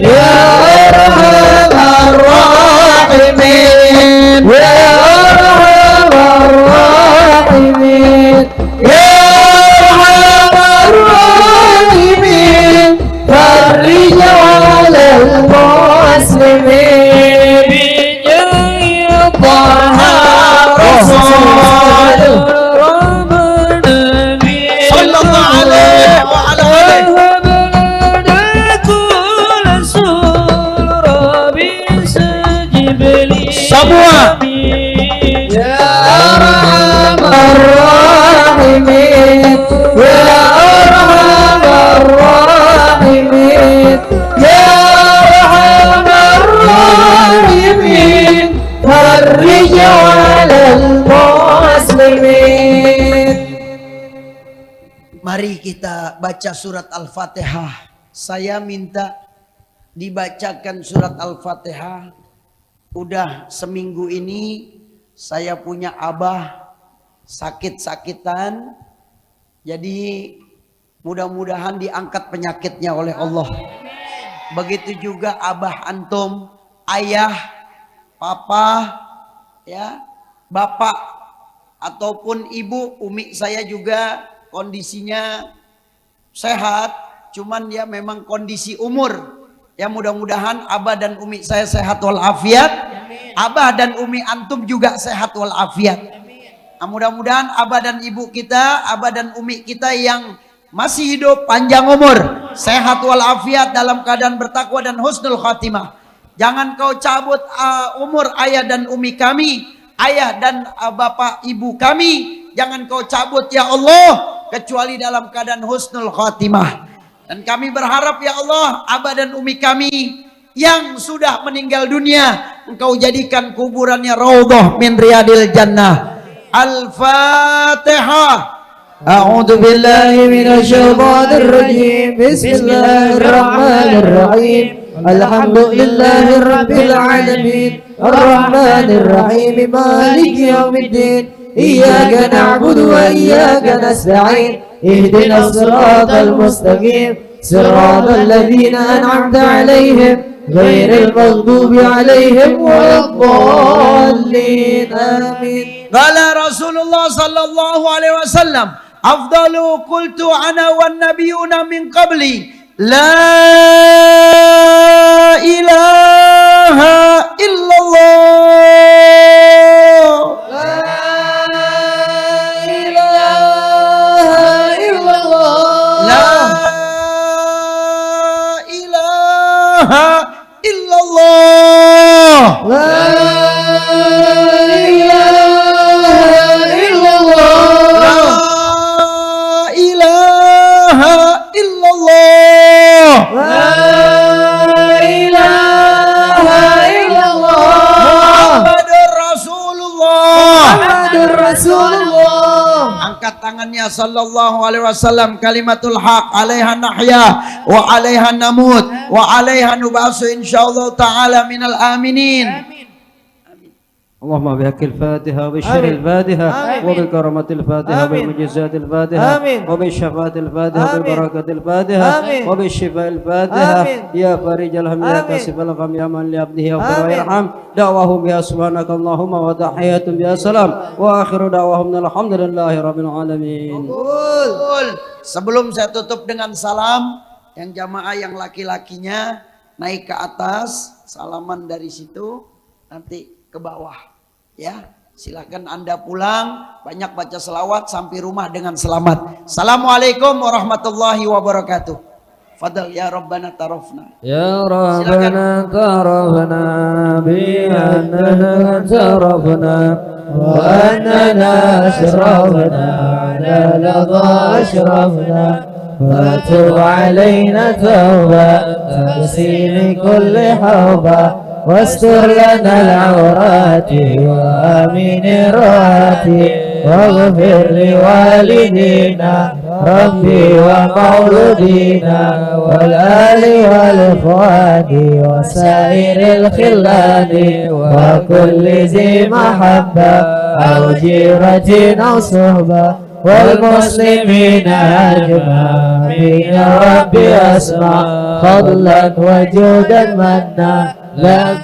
Ya Arhamar Rahimin, Ya Arhamar Rahimin, Ya Arhamar Rahimin, Farijal al-Muslimin, Bijahi Taha Rasul Sallallahu alaihi wa ala alihi. Semua. Ya Arhamar Rahimin, Ya Arhamar Rahimin, Ya Arhamar Rahimin, Farijal al-Muslimin. Mari kita baca surat Al-Fatihah. Saya minta dibacakan surat Al-Fatihah. Udah seminggu ini saya punya abah sakit-sakitan. Jadi mudah-mudahan diangkat penyakitnya oleh Allah. Begitu juga abah antum, ayah, papa, ya, bapak ataupun ibu. Umi saya juga kondisinya sehat, cuman ya memang kondisi umur. Ya mudah-mudahan abah dan umi saya sehat walafiat. Abah dan umi antum juga sehat walafiat. Nah, mudah-mudahan abah dan ibu kita, abah dan umi kita yang masih hidup panjang umur, sehat walafiat dalam keadaan bertakwa dan husnul khatimah. Jangan kau cabut umur ayah dan umi kami, ayah dan bapak ibu kami. Jangan kau cabut ya Allah, kecuali dalam keadaan husnul khatimah. Dan kami berharap ya Allah, abah dan umi kami yang sudah meninggal dunia, Engkau jadikan kuburannya raudhah min riyadil jannah. Al-Fatihah. A'udzu billahi minasyaitonir rajim. Bismillahirrahmanirrahim. Alhamdulillahi rabbil alamin. Arrahmanir rahim. Maliki yaumiddin. Iyyaka na'budu wa iyyaka nasta'in. Ihdinas siratal mustaqim. Siratal ladzina an'amta 'alaihim ghairil maghdubi 'alaihim waladdallin. Amin. Qala Rasulullah sallallahu alaihi wasallam, afdalu qultu ana wan nabiyuna min qabli, la ilaha illallah. La ilaha tangannya sallallahu alaihi wasallam kalimatul haq alaiha nahya wa alaiha namut wa alaiha nubasu insyaallah taala minal aminin. اللهم بحق الفاتحة وبالشر الفاتحة وبكرامة الفاتحة وبمعجزات الفاتحة وبالشفاعة الفاتحة وببركة الفاتحة وبالشفاء الفاتحة يا فرج الهم يا كاشف الغم يا من لعبده يغفر ويرحم دعواهم بها سبحانك اللهم وتحياتهم بها سلام وآخر دعواهم الحمد لله رب العالمين. Sebelum saya tutup dengan salam, yang jamaah yang laki-lakinya naik ke atas, salaman dari situ nanti ke bawah. Ya, silakan Anda pulang, banyak baca selawat sampai rumah dengan selamat. Assalamualaikum warahmatullahi wabarakatuh. Fadal ya Rabbana tarafna. Ya Rabbana tarafna bi annana tarafna wa annana asrafna ala ladha ashrafna fatub alaina tawba tasini kulli hawba واستر لنا العورات وآمن الروات واغفر لوالدينا ربي ومولودينا والآل والإخوان وسائر الخلان وكل ذي محبة أو جيرة أو صحبة والمسلمين أجمعين يا ربي أسمع فضلا وجودا منا لا